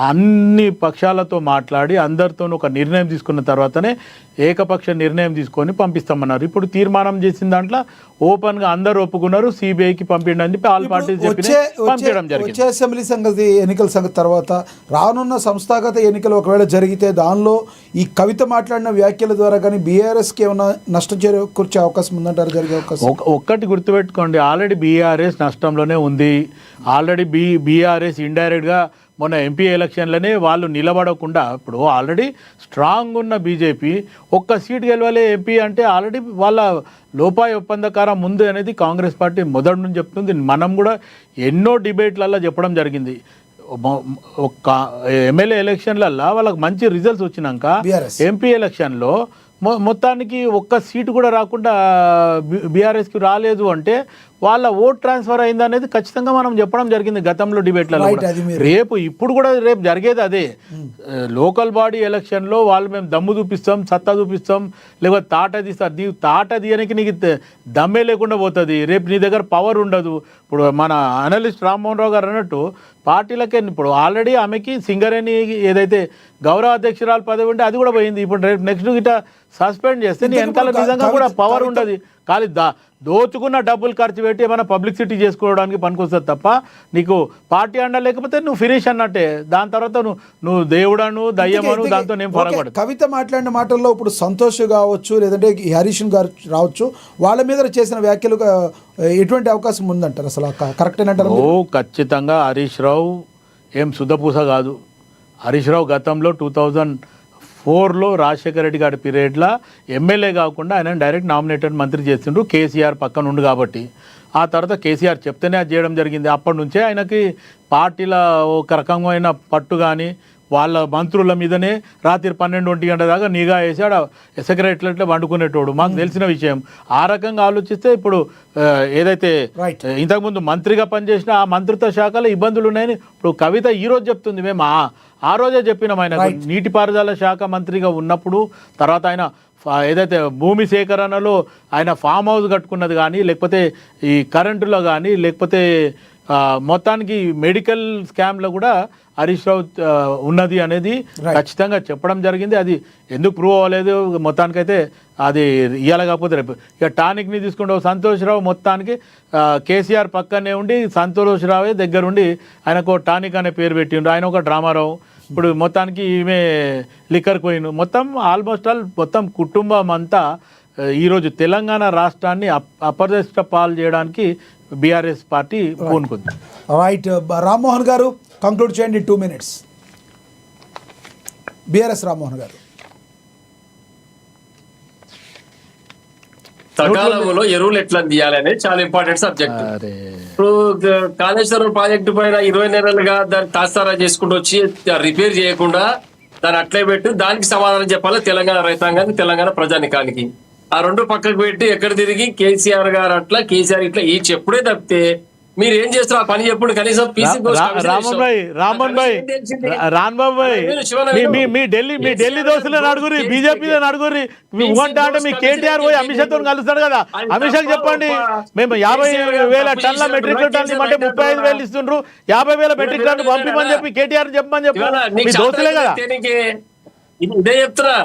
అన్ని పక్షాలతో మాట్లాడి అందరితో ఒక నిర్ణయం తీసుకున్న తర్వాతనే ఏకపక్ష నిర్ణయం తీసుకొని పంపిస్తామన్నారు. ఇప్పుడు తీర్మానం చేసిన దాంట్లో ఓపెన్గా అందరూ ఒప్పుకున్నారు, సిబిఐకి పంపించండి చెప్పి ఆల్ పార్టీస్ పంపించడం జరిగింది. వచ్చే అసెంబ్లీ ఎన్నికల సంగతి తర్వాత రానున్న సంస్థాగత ఎన్నికలు ఒకవేళ జరిగితే దానిలో ఈ కవిత మాట్లాడిన వ్యాఖ్యల ద్వారా కానీ బీఆర్ఎస్కి ఏమైనా నష్టం చేకూర్చే అవకాశం ఉందంటారు? జరిగే అవకాశం ఒక్కటి గుర్తుపెట్టుకోండి, ఆల్రెడీ బీఆర్ఎస్ నష్టంలోనే ఉంది. ఆల్రెడీ బీఆర్ఎస్ ఇండైరెక్ట్గా మొన్న ఎంపీ ఎలక్షన్లనే వాళ్ళు నిలబడకుండా ఇప్పుడు ఆల్రెడీ స్ట్రాంగ్ ఉన్న బీజేపీ ఒక్క సీట్ గెలవాలి ఎంపీ అంటే ఆల్రెడీ వాళ్ళ లోపాయి ఒప్పందకారం ముందు అనేది కాంగ్రెస్ పార్టీ మొదటి నుంచి చెప్తుంది. మనం కూడా ఎన్నో డిబేట్లలో చెప్పడం జరిగింది. ఎమ్మెల్యే ఎలక్షన్లల్లో వాళ్ళకి మంచి రిజల్ట్స్ వచ్చినాక ఎంపీ ఎలక్షన్లో మొత్తానికి ఒక్క సీటు కూడా రాకుండా బీఆర్ఎస్కి రాలేదు అంటే వాళ్ళ ఓట్ ట్రాన్స్ఫర్ అయింది అనేది ఖచ్చితంగా మనం చెప్పడం జరిగింది గతంలో డిబేట్లలో. రేపు ఇప్పుడు కూడా రేపు జరిగేది అదే. లోకల్ బాడీ ఎలక్షన్లో వాళ్ళు మేము దమ్ము చూపిస్తాం, సత్తా చూపిస్తాం, లేకపోతే తాట తీస్తారు. నీ తాట తీయడానికి నీకు దమ్మే లేకుండా పోతుంది. రేపు నీ దగ్గర పవర్ ఉండదు. ఇప్పుడు మన అనలిస్ట్ రామ్మోహన్ రావు గారు అన్నట్టు పార్టీలకే ఇప్పుడు ఆల్రెడీ ఆమెకి సింగరేణి ఏదైతే గౌరవ అధ్యక్షురాలు పదవి ఉంటే అది కూడా పోయింది. ఇప్పుడు రేపు నెక్స్ట్ గిట్ట సస్పెండ్ చేస్తే నీ వెనకాల నిజంగా కూడా పవర్ ఉండదు. ఖాళీ దోచుకున్న డబ్బులు ఖర్చు పెట్టి ఏమైనా పబ్లిసిటీ చేసుకోవడానికి పనికొస్తుంది తప్ప నీకు పార్టీ అండ లేకపోతే నువ్వు ఫినిష్ అన్నట్టే. దాని తర్వాత నువ్వు దేవుడను దయ్యమను దాంతో నేను పొరపడదు. కవిత మాట్లాడిన మాటల్లో ఇప్పుడు సంతోష్ కావచ్చు, లేదంటే హరీష్ గారు రావచ్చు, వాళ్ళ మీద చేసిన వ్యాఖ్యలు ఎటువంటి అవకాశం ఉందంటారు? అసలు కరెక్ట్ అంటారు? ఖచ్చితంగా హరీష్ రావు ఏం శుద్ధపూస కాదు. హరీష్ రావు గతంలో 2004లో రాజశేఖర రెడ్డి గారి పీరియడ్లో ఎమ్మెల్యే కాకుండా ఆయన డైరెక్ట్ నామినేటెడ్ మంత్రి చేసిండ్రు, కేసీఆర్ పక్కన ఉండు కాబట్టి. ఆ తర్వాత కేసీఆర్ చెప్తేనే అది చేయడం జరిగింది. అప్పటి నుంచే ఆయనకి పార్టీల ఒక రకమైన పట్టు కానీ వాళ్ళ మంత్రుల మీదనే రాత్రి 12-1 గంటల దాకా నిఘా వేసాడు. సెక్రటరీలో వండుకునేటోడు, మాకు తెలిసిన విషయం. ఆ రకంగా ఆలోచిస్తే ఇప్పుడు ఏదైతే ఇంతకుముందు మంత్రిగా పనిచేసిన ఆ మంత్రిత్వ శాఖలో ఇబ్బందులు ఉన్నాయని ఇప్పుడు కవిత ఈరోజు చెప్తుంది. మేము ఆ రోజే చెప్పినాం. ఆయన నీటిపారుదల శాఖ మంత్రిగా ఉన్నప్పుడు, తర్వాత ఆయన ఏదైతే భూమి సేకరణలో ఆయన ఫామ్ హౌస్ కట్టుకున్నది కానీ, లేకపోతే ఈ కరెంటులో కానీ, లేకపోతే మొత్తానికి మెడికల్ స్కామ్లో కూడా హరీష్ రావు ఉన్నది అనేది ఖచ్చితంగా చెప్పడం జరిగింది. అది ఎందుకు ప్రూవ్ అవ్వలేదు మొత్తానికైతే అది ఇవ్వాలి. కాకపోతే రేపు ఇక టానిక్ని తీసుకుంటే సంతోష్ రావు మొత్తానికి కేసీఆర్ పక్కనే ఉండి సంతోష్ రావే దగ్గరుండి ఆయనకు టానిక్ అనే పేరు పెట్టిండ్రు. ఆయన ఒక డ్రామారావు. ఇప్పుడు మొత్తానికి ఈమె లిక్కర్ క్వీన్. మొత్తం ఆల్మోస్ట్ ఆల్ మొత్తం కుటుంబం అంతా ఈరోజు తెలంగాణ రాష్ట్రాన్ని అప్రదిష్ట పాలు చేయడానికి బీఆర్ఎస్ పార్టీ పూనుకుంది. రైట్, రామ్మోహన్ గారు కంక్లూడ్ చేయండి 2 minutes. బీఆర్ఎస్ రామ్మోహన్ గారు. సకాలంలో ఎరువులు ఎట్లా తీయాలి అనేది చాలా ఇంపార్టెంట్ సబ్జెక్ట్. ఇప్పుడు కాళేశ్వరం ప్రాజెక్టు పైన 20 నెలలుగా దాన్ని తాస్తారా చేసుకుంటూ వచ్చి రిపేర్ చేయకుండా దాన్ని అట్లే పెట్టి దానికి సమాధానం చెప్పాలి తెలంగాణ రైతాంగానికి, తెలంగాణ ప్రజానికానికి. ఆ రెండు పక్కకు పెట్టి ఎక్కడ తిరిగి కేసీఆర్ గారు అట్లా, కేసీఆర్ ఇట్లా ఈ చెప్పుడే తప్పితే మీరు ఏం చేస్తారు ఆ పని చెప్పుడు. కనీసం మీ ఢిల్లీ దోస్తులను అడుగురి, బీజేపీలను అడుగురి. అంటే మీ కేటీఆర్ పోయి అమిత్ షాతో కలుస్తాడు కదా, అమిత్ షాకి చెప్పండి మేము 50,000 టన్నుల మెట్రిక్ టన్ను అంటే 35,000 ఇస్తుండ్రు, 50,000 మెట్రిక్ టన్ను పంపిమని చెప్పి కేటీఆర్ చెప్పమని చెప్పి మీ దోస్తులే కదా. ఇదే చెప్తున్నా,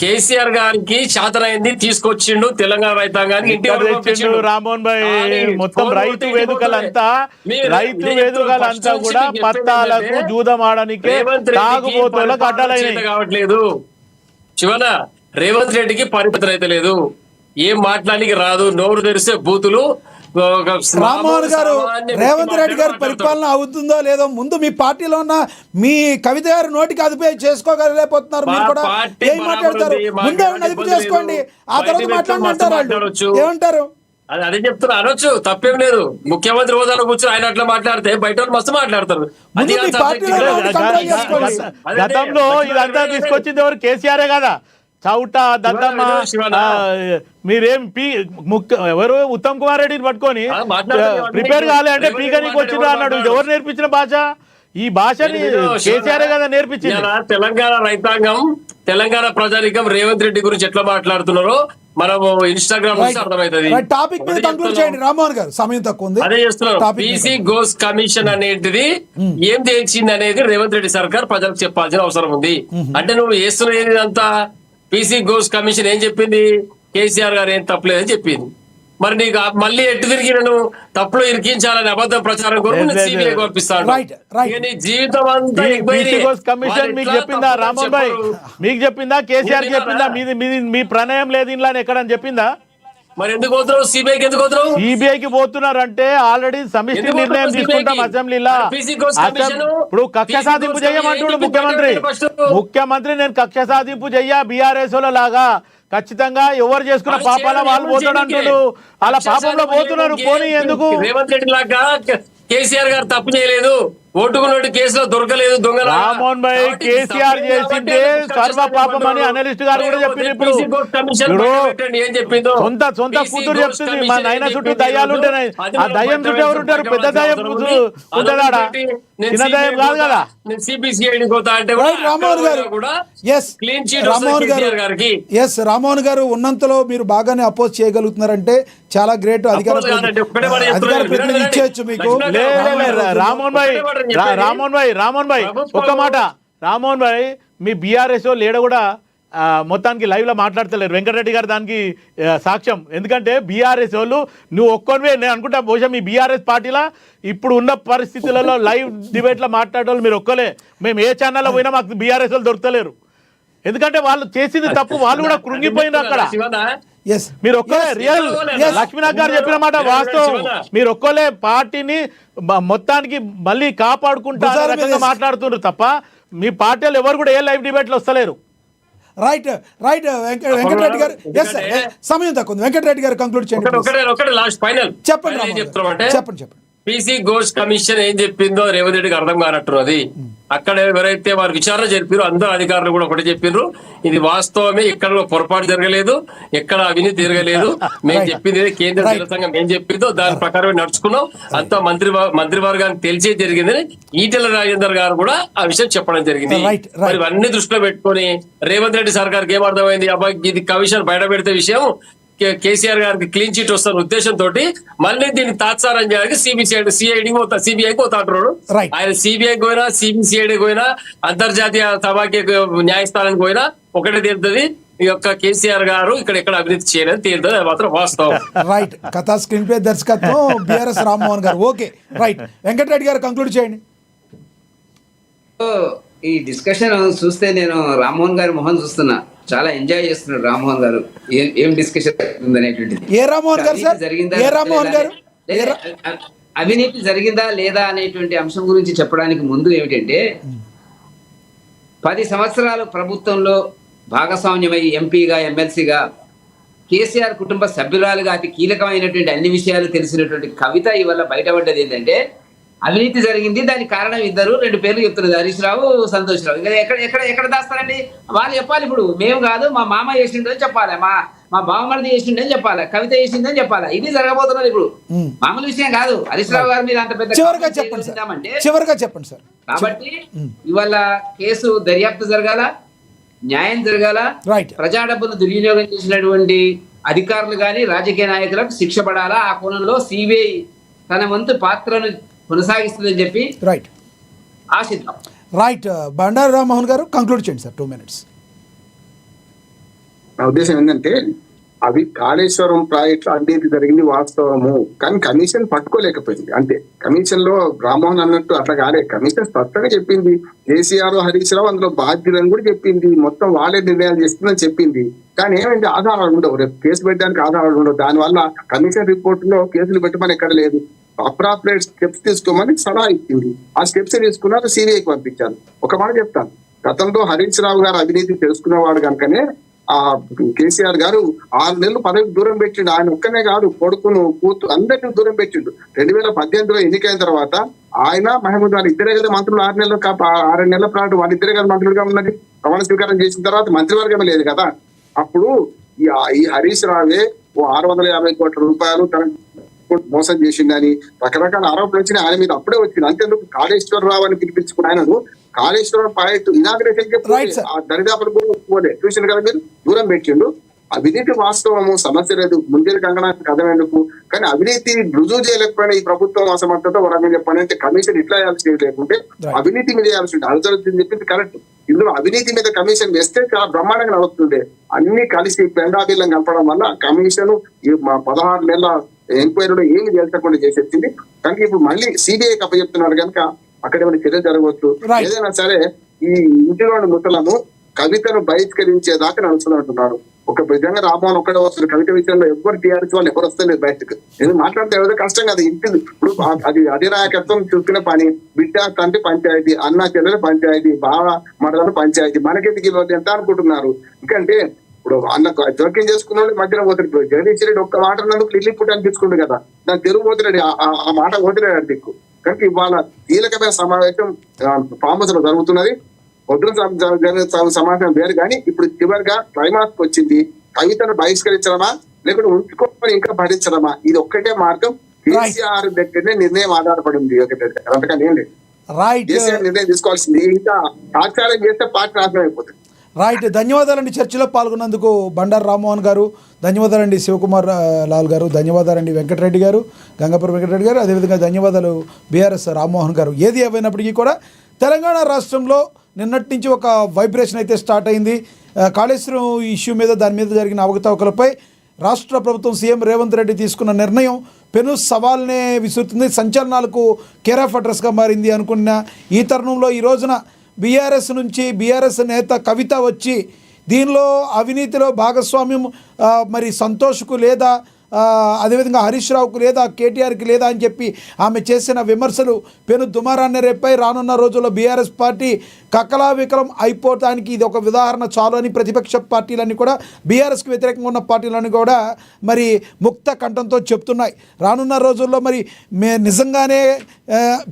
కేసీఆర్ గారికి శాతనైంది తీసుకొచ్చిండు తెలంగాణ రైతాంగానికి ఇంటి రామ్మోహన్ భాయ్. మొత్తం రైతు వేదికలంతా కూడా పత్తాలకు జూదమాడనికి తాగుబోతులకు అడ్డాలైనవి కావట్లేదు. శివన రేవంత్ రెడ్డికి పరిమితం అయితే లేదు, ఏం మాట్లాడానికి రాదు, నోరు తెరిస్తే బూతులు. రామ్మోహన్ గారు, రేవంత్ రెడ్డి గారి పరిపాలన అవుతుందో లేదో ముందు మీ పార్టీలో ఉన్న మీ కవిత గారు నోటికి అదుపు చేసుకోగలేకపోతున్నారు. మీరు కూడా ఏం మాట్లాడతారు? ముందే అదుపు చేసుకోండి, ఆ తర్వాత మాట్లాడమంటారు. ఏమంటారు? అదే చెప్తున్నా, అనొచ్చు, తప్పేం లేదు. ముఖ్యమంత్రి హోదాలో కూర్చొని ఆయన అట్లా మాట్లాడితే బయట వాళ్ళు మస్తు మాట్లాడతారు. గతంలో ఇదంతా తీసుకొచ్చింది ఎవరు? కేసీఆర్ కదా. చౌట దద్దమ్మ మీరేం ఎవరు ఉత్తమ్ కుమార్ రెడ్డిని పట్టుకొని ప్రిపేర్ కాలే అంటే పీకనికి వచ్చిండ్రు అన్నాడు. ఎవరు నేర్పించిన భాష? ఈ భాషని కేసీఆర్ కదా నేర్పించింది. తెలంగాణ రైతాంగం, తెలంగాణ ప్రజానికం రేవంత్ రెడ్డి గురించి ఎట్లా మాట్లాడుతున్నారో మనము ఇన్స్టాగ్రామ్ నుంచి అర్థమవుతుంది. అదే చేస్తున్నారు. పీసీ గోస్ కమిషన్ అనేటిది ఏం తెచ్చింది అనేది రేవంత్ రెడ్డి సర్కార్ ప్రజలకు చెప్పాల్సిన అవసరం ఉంది. అంటే నువ్వు వేస్తున్నది అంతా పీసీ గోస్ కమిషన్ ఏం చెప్పింది? కేసీఆర్ గారు ఏం తప్పలేదని చెప్పింది. మరి నీకు మళ్ళీ ఎట్టు తిరిగి నన్ను తప్పులో ఇరికించాలని అబద్ధం ప్రచారం కొరకు సిబిఐ పంపిస్తాను. నీ జీవితం అంతా కమిషన్ మీకు చెప్పిందా రామ్మోహన్ భాయ్? మీకు చెప్పిందా? కేసీఆర్ చెప్పిందా? మీ ప్రణయం లేదు ఇంట్లో ఎక్కడని చెప్పిందా? మరి ఎందుకు పోతున్నావు? సిబిఐకి ఎందుకు పోతున్నావు? సిబిఐకి పోతున్నారంటే ఆల్రెడీ సమిష్టి నిర్ణయం తీసుకుంటాం అసెంబ్లీలో. ఇప్పుడు కక్ష సాధింపు చెయ్యమంటుడు ముఖ్యమంత్రి. నేను కక్ష సాధింపు చెయ్య బీఆర్ఎస్ లాగా ఖచ్చితంగా ఎవరు చేసుకున్న పాపాల వాళ్ళు పోతాడు అంటుడు. అలా పాపంలో పోతున్నారు. పోనీ ఎందుకు? రేవంత్ రెడ్డి లాగా కేసీఆర్ గారు తప్పు చేయలేదు, ఓటుకున్నట్టు కేసులో దొరకలేదు దొంగ రామ్మోహన్ భాయ్ కేసీఆర్ చేసిందే సర్వ పాపం అని అనలిస్ట్ గారు కూడా చెప్పింది. ఇప్పుడు ఏం చెప్పిందో సొంత కూతురు చెప్తుంది మా నాయన చుట్టూ దయ్యాలు ఉంటాయి. ఆ దయ్యం చుట్టూ ఎవరు ఉంటారు? పెద్ద దయ్యం ఉంటుందాడా, చిన్న దయ్యం కాదు కదా. సిబిసిఐడి పోతా అంటే రామ్మోహన్ గారు క్లీన్ చీట్ కేసీఆర్ గారికి. రామ్మోహన్ గారు ఉన్నంతలో మీరు బాగానే అపోజ్ చేయగలుగుతున్నారంటే చాలా గ్రేట్. అధికార ప్రతినిధి ఇచ్చేయచ్చు మీకు. రామ్మోహన్ భాయ్ ఒక్క మాట. రామ్మోహన్ భాయ్ మీ బీఆర్ఎస్ లేడ కూడా మొత్తానికి లైవ్ లో మాట్లాడతలేరు. వెంకటరెడ్డి గారు దానికి సాక్ష్యం. ఎందుకంటే బీఆర్ఎస్ వాళ్ళు నువ్వు ఒక్కనివే, నేను అనుకుంటా బహుశా మీ బీఆర్ఎస్ పార్టీలో ఇప్పుడు ఉన్న పరిస్థితులలో లైవ్ డిబేట్ లో మాట్లాడే వాళ్ళు మీరు ఒక్కలే. మేము ఏ ఛానల్లో పోయినా మాకు బీఆర్ఎస్ వాళ్ళు దొరకలేరు. ఎందుకంటే వాళ్ళు చేసింది తప్పు, వాళ్ళు కూడా కృంగిపోయినారు అక్కడ. మీరు ఒక్కలే రియల్ లక్ష్మీనాథ్ గారు చెప్పిన మాట వాస్తవం. మీరు ఒక్కలే పార్టీని మొత్తానికి మళ్ళీ కాపాడుకుంటా రకంగా మాట్లాడుతున్నారు తప్ప మీ పార్టీలు ఎవరు కూడా ఏ లైవ్ డిబేట్ లో వస్తలేరు. రైట్ వెంకటరెడ్డి గారు సమయం తక్కువ. వెంకటరెడ్డి గారు కంక్లూడ్ చేయండి. చెప్పండి. పీసీ ఘోష్ కమిషన్ ఏం చెప్పిందో రేవంత్ రెడ్డికి అర్థం కానట్టున్నది. అక్కడ ఎవరైతే వారు విచారణ జరిపారో అందరూ అధికారులు కూడా ఒకటి చెప్పిండ్రు, ఇది వాస్తవమే, ఎక్కడ పొరపాటు జరగలేదు, ఎక్కడ అవినీతి జరగలేదు, మేము చెప్పింది కేంద్ర జల సంఘం ఏం చెప్పిందో దాని ప్రకారమే నడుచుకున్నాం, అంతా మంత్రివర్గానికి తెలిసే జరిగిందని ఈటెల రాజేందర్ గారు కూడా ఆ విషయం చెప్పడం జరిగింది. మరి అన్ని దృష్టిలో పెట్టుకొని రేవంత్ రెడ్డి సర్కార్కి ఏం అర్థమైంది, అబ్బాయి ఇది కమిషన్ బయట పెడితే విషయం కేసీఆర్ గారికి క్లీన్ చీట్ వస్తున్న ఉద్దేశంతో మళ్ళీ దీన్ని తాత్సారం చేయడానికి సిబిఐకి పోతాడు. ఆయన సిబిఐకి పోయినా సిబిసిఐడికి పోయినా అంతర్జాతీయ సభకి న్యాయస్థానానికి పోయినా ఒకటే తీరుతుంది, ఈ యొక్క కేసీఆర్ గారు ఇక్కడ ఎక్కడ అభివృద్ధి చేయలేదు తీరుతుంది, అది మాత్రం వాస్తవం. రైట్. కథా స్క్రీన్ ప్లే దర్శకత్వం బిఆర్ఎస్ రామ్మోహన్ గారు. Okay right. వెంకటరెడ్డి గారు కంక్లూడ్ చేయండి. ఈ డిస్కషన్ చూస్తే నేను రామ్మోహన్ గారి మొహం చూస్తున్నా, చాలా ఎంజాయ్ చేస్తున్నాడు రామ్మోహన్ గారు. ఏం డిస్కషన్ అనేటువంటిది. ఏ రామ్మోహన్ గారు సార్? ఏ రామ్మోహన్ గారు? అవినీతి జరిగిందా లేదా అనేటువంటి అంశం గురించి చెప్పడానికి ముందు ఏమిటంటే 10 సంవత్సరాలు ప్రభుత్వంలో భాగస్వామ్యమై ఎంపీగా ఎమ్మెల్సీగా కేసీఆర్ కుటుంబ సభ్యురాలుగా అతి కీలకమైనటువంటి అన్ని విషయాలు తెలిసినటువంటి కవిత ఇవాళ బయటపడ్డది ఏంటంటే అవినీతి జరిగింది, దానికి కారణం ఇద్దరు, 2 పేర్లు చెప్తున్నది, హరీష్ రావు, సంతోష్ రావు. ఇంకా ఎక్కడ దాస్తారండి? వాళ్ళు చెప్పాలి. ఇప్పుడు మేము కాదు, మా మామ చేసిండని చెప్పాలి, మా బావమరిది చేసిండని చెప్పాలి, కవిత చేసిందని చెప్పాలి. ఇది జరగబోతున్నది ఇప్పుడు. మామూలు విషయం కాదు. హరీష్ రావు గారి మీద అంత పెద్ద చివరిగా చెప్పండి సార్. కాబట్టి ఇవాళ కేసు దర్యాప్తు జరగాల, న్యాయం జరగాల, ప్రజా డబ్బును దుర్వినియోగం చేసినటువంటి అధికారులు కానీ రాజకీయ నాయకులకు శిక్ష పడాలా. ఆ కోణంలో సిబిఐ తన వంతు పాత్రను కొనసాగిస్తుందని చెప్పి ఆశిద్దాం. రైట్. బండారు రామ్మోహన్ గారు కంక్లూడ్ చేయండి సార్, 2 minutes. నా ఉద్దేశం ఏంటంటే అవి కాళేశ్వరం ప్రాజెక్టు అవినీతి జరిగింది వాస్తవము, కానీ కమిషన్ పట్టుకోలేకపోయింది అంతే. కమిషన్ లో రామ్మోహన్ అన్నట్టు అట్లా కాలే, కమిషన్ స్పష్టంగా చెప్పింది, కేసీఆర్ హరీష్ రావు అందులో బాధ్యులని కూడా చెప్పింది, మొత్తం వాళ్ళే నిర్ణయాలు చేస్తుందని చెప్పింది. కానీ ఏమైంది, ఆధారాలు ఉండవు, రేపు కేసు పెట్టడానికి ఆధారాలు ఉండవు. దానివల్ల కమిషన్ రిపోర్ట్ లో కేసులు పెట్టమని ఎక్కడ లేదు, అప్రాప్రియేట్ స్టెప్స్ తీసుకోమని సలహా ఇచ్చింది. ఆ స్టెప్స్ తీసుకున్నారు, సిబిఐకి పంపించారు. ఒక మాట చెప్తాను, గతంలో హరీష్ రావు గారు అవినీతి తెలుసుకునేవాడు కనుకనే ఆ కేసీఆర్ గారు 6 నెలలు పదవికి దూరం పెట్టిండు. ఆయన ఒక్కనే కాదు, కొడుకును కూతురు అందరినీ దూరం పెట్టిండు. 2018లో ఎన్నికైన తర్వాత ఆయన మహమూద్ గారు ఇద్దరే కదా మంత్రులు, 6 నెలల పాటు వాళ్ళిద్దరే కదా మంత్రులుగా ఉన్నది. ప్రమాణ స్వీకారం చేసిన తర్వాత మంత్రివర్గమే లేదు కదా. అప్పుడు ఈ హరీష్ రావే 650 కోట్ల రూపాయలు తన మోసం చేసిండని రకరకాల ఆరోపణలు వచ్చినాయి ఆయన మీద. అప్పుడే వచ్చింది. అంతేందుకు కాళేశ్వరరావు అని పిలిపించుకుని ఆయనను కాళేశ్వరం ప్రాజెక్టు ఇనాగ్రేషన్ దరిదాపులు కూడా పోలే, చూసిన కదా మీరు, దూరం పెట్టిండు. అవినీతి వాస్తవము, సమస్య లేదు, ముందే కంగనానికి కథమేందుకు. కానీ అవినీతి రుజువు చేయలేకపోయినా ఈ ప్రభుత్వం అసమర్థత వరంగా చెప్పాలంటే కమిషన్ ఇట్లా చేయాల్సి లేకుంటే అవినీతి మీద చేయాల్సి ఉంటుంది. అడుగుతుంది చెప్పింది కరెక్ట్. ఇందులో అవినీతి మీద కమిషన్ వేస్తే చాలా బ్రహ్మాండంగా నడుస్తుండే. అన్ని కలిసి పెండాబిల్లం కలపడం వల్ల కమిషన్ 16 నెలల ఎంక్వైరీలో ఏమి తేల్చకుండా చేసేసింది. కానీ ఇప్పుడు మళ్ళీ సిబిఐకి అప్పచెప్తున్నారు కనుక అక్కడ ఏమైనా చర్య జరగవచ్చు. ఏదైనా సరే ఈ ఇంటిలోని ముసలను కవితను బహిష్కరించేదాకా నడుస్తున్నట్టున్నారు. ఒక విధంగా రామ్మోహన్ ఒక్కడే వస్తుంది. కవిత విషయంలో ఎవరు టీఆర్ఎస్ వాళ్ళు ఎవరు వస్తలేదు బయటకు. ఎందుకు మాట్లాడితే ఎవరిదో కష్టం కదా. ఇంటి ఇప్పుడు అది అధినాయకత్వం చూసుకునే పని. బిడ్డ తండ్రి పంచాయతీ, అన్న చెల్లెల పంచాయతీ, బావ మరదల పంచాయతీ, మనకెందుకు ఇవ్వదు ఎంత అనుకుంటున్నారు. ఎందుకంటే ఇప్పుడు అన్న జోక్యం చేసుకున్న వాళ్ళు మధ్యలో పోతున్నాడు. జగదీష్ రెడ్డి ఒక్క మాట అన్నందుకు లిల్లీ పుట్టి అనిపించుకుంటు కదా, దాన్ని తెలుగు పోతున్నాడు, ఆ మాట పోతున్నాడు దిక్కు. కనుక ఇవాళ కీలకమైన సమావేశం ఫామ్ హౌస్ లో జరుగుతున్నది. పొద్దున సమావేశం వేరు, కానీ ఇప్పుడు చివరిగా క్లైమాక్స్ వచ్చింది. కవితను బహిష్కరించడమా లేకుంటే ఉంచుకొని ఇంకా భరించడమా, ఇది ఒక్కటే మార్గం. కేసీఆర్ దగ్గరనే నిర్ణయం ఆధారపడి ఉంది. అంతకని ఏం లేదు. రైట్ కేసీఆర్ నిర్ణయం తీసుకోవాల్సింది. ఇంకా తాత్కాలికం చేస్తే పార్టీ నాశనం అయిపోతుంది. రైట్, ధన్యవాదాలండి చర్చలో పాల్గొన్నందుకు బండారు రామ్మోహన్ గారు, ధన్యవాదాలండి శివకుమార్ లాల్ గారు, ధన్యవాదాలండి వెంకటరెడ్డి గారు, గంగాపురం వెంకటరెడ్డి గారు, అదేవిధంగా ధన్యవాదాలు బీఆర్ఎస్ రామ్మోహన్ గారు. ఏది ఏమైనప్పటికీ కూడా తెలంగాణ రాష్ట్రంలో నిన్నటి నుంచి ఒక వైబ్రేషన్ అయితే స్టార్ట్ అయింది. కాళేశ్వరం ఇష్యూ మీద, దాని మీద జరిగిన అవకతవకలపై రాష్ట్ర ప్రభుత్వం సీఎం రేవంత్ రెడ్డి తీసుకున్న నిర్ణయం పెను సవాల్నే విసురుతుంది, సంచలనాలకు కేర్ ఆఫ్ అడ్రస్గా మారింది అనుకున్న ఈ తరుణంలో ఈ రోజున బీఆర్ఎస్ నుంచి బీఆర్ఎస్ నేత కవిత వచ్చి దీనిలో అవినీతిలో భాగస్వామ్యం మరి సంతోష్కు లేదా అదేవిధంగా హరీష్ రావుకు లేదా కేటీఆర్కి లేదా అని చెప్పి ఆమె చేసిన విమర్శలు పెను దుమారాన్ని రేపై రానున్న రోజుల్లో బీఆర్ఎస్ పార్టీ కకలావికలం అయిపోవటానికి ఇది ఒక ఉదాహరణ చాలు అని ప్రతిపక్ష పార్టీలన్నీ కూడా, బీఆర్ఎస్కి వ్యతిరేకంగా ఉన్న పార్టీలన్నీ కూడా మరి ముక్త కంఠంతో చెప్తున్నాయి. రానున్న రోజుల్లో మరి నిజంగానే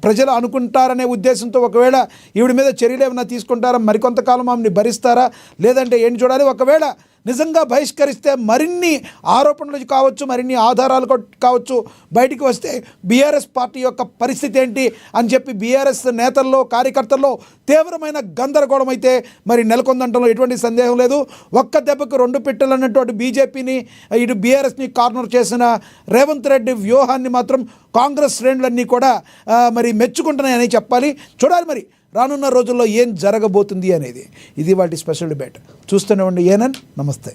ప్రజలు అనుకుంటారనే ఉద్దేశంతో ఒకవేళ ఈవిడ మీద చర్యలు ఏమైనా తీసుకుంటారా, మరికొంతకాలం ఆమెని భరిస్తారా, లేదంటే ఏం చూడాలి. ఒకవేళ నిజంగా బహిష్కరిస్తే మరిన్ని ఆరోపణలు కావచ్చు, మరిన్ని ఆధారాలు కావచ్చు బయటికి వస్తే బీఆర్ఎస్ పార్టీ యొక్క పరిస్థితి ఏంటి అని చెప్పి బీఆర్ఎస్ నేతల్లో కార్యకర్తల్లో తీవ్రమైన గందరగోళం అయితే మరి నెలకొందంటంలో ఎటువంటి సందేహం లేదు. ఒక్క దెబ్బకు రెండు పిట్టలు అన్నటువంటి బీజేపీని ఇటు బీఆర్ఎస్ని కార్నర్ చేసిన రేవంత్ రెడ్డి వ్యూహాన్ని మాత్రం కాంగ్రెస్ శ్రేణులన్నీ కూడా మరి మెచ్చుకుంటున్నాయని చెప్పాలి. చూడాలి మరి రానున్న రోజుల్లో ఏం జరగబోతుంది అనేది. ఇది వాటి స్పెషల్ డిబేట్. చూస్తూనే ఉండి ఏనన్. నమస్తే.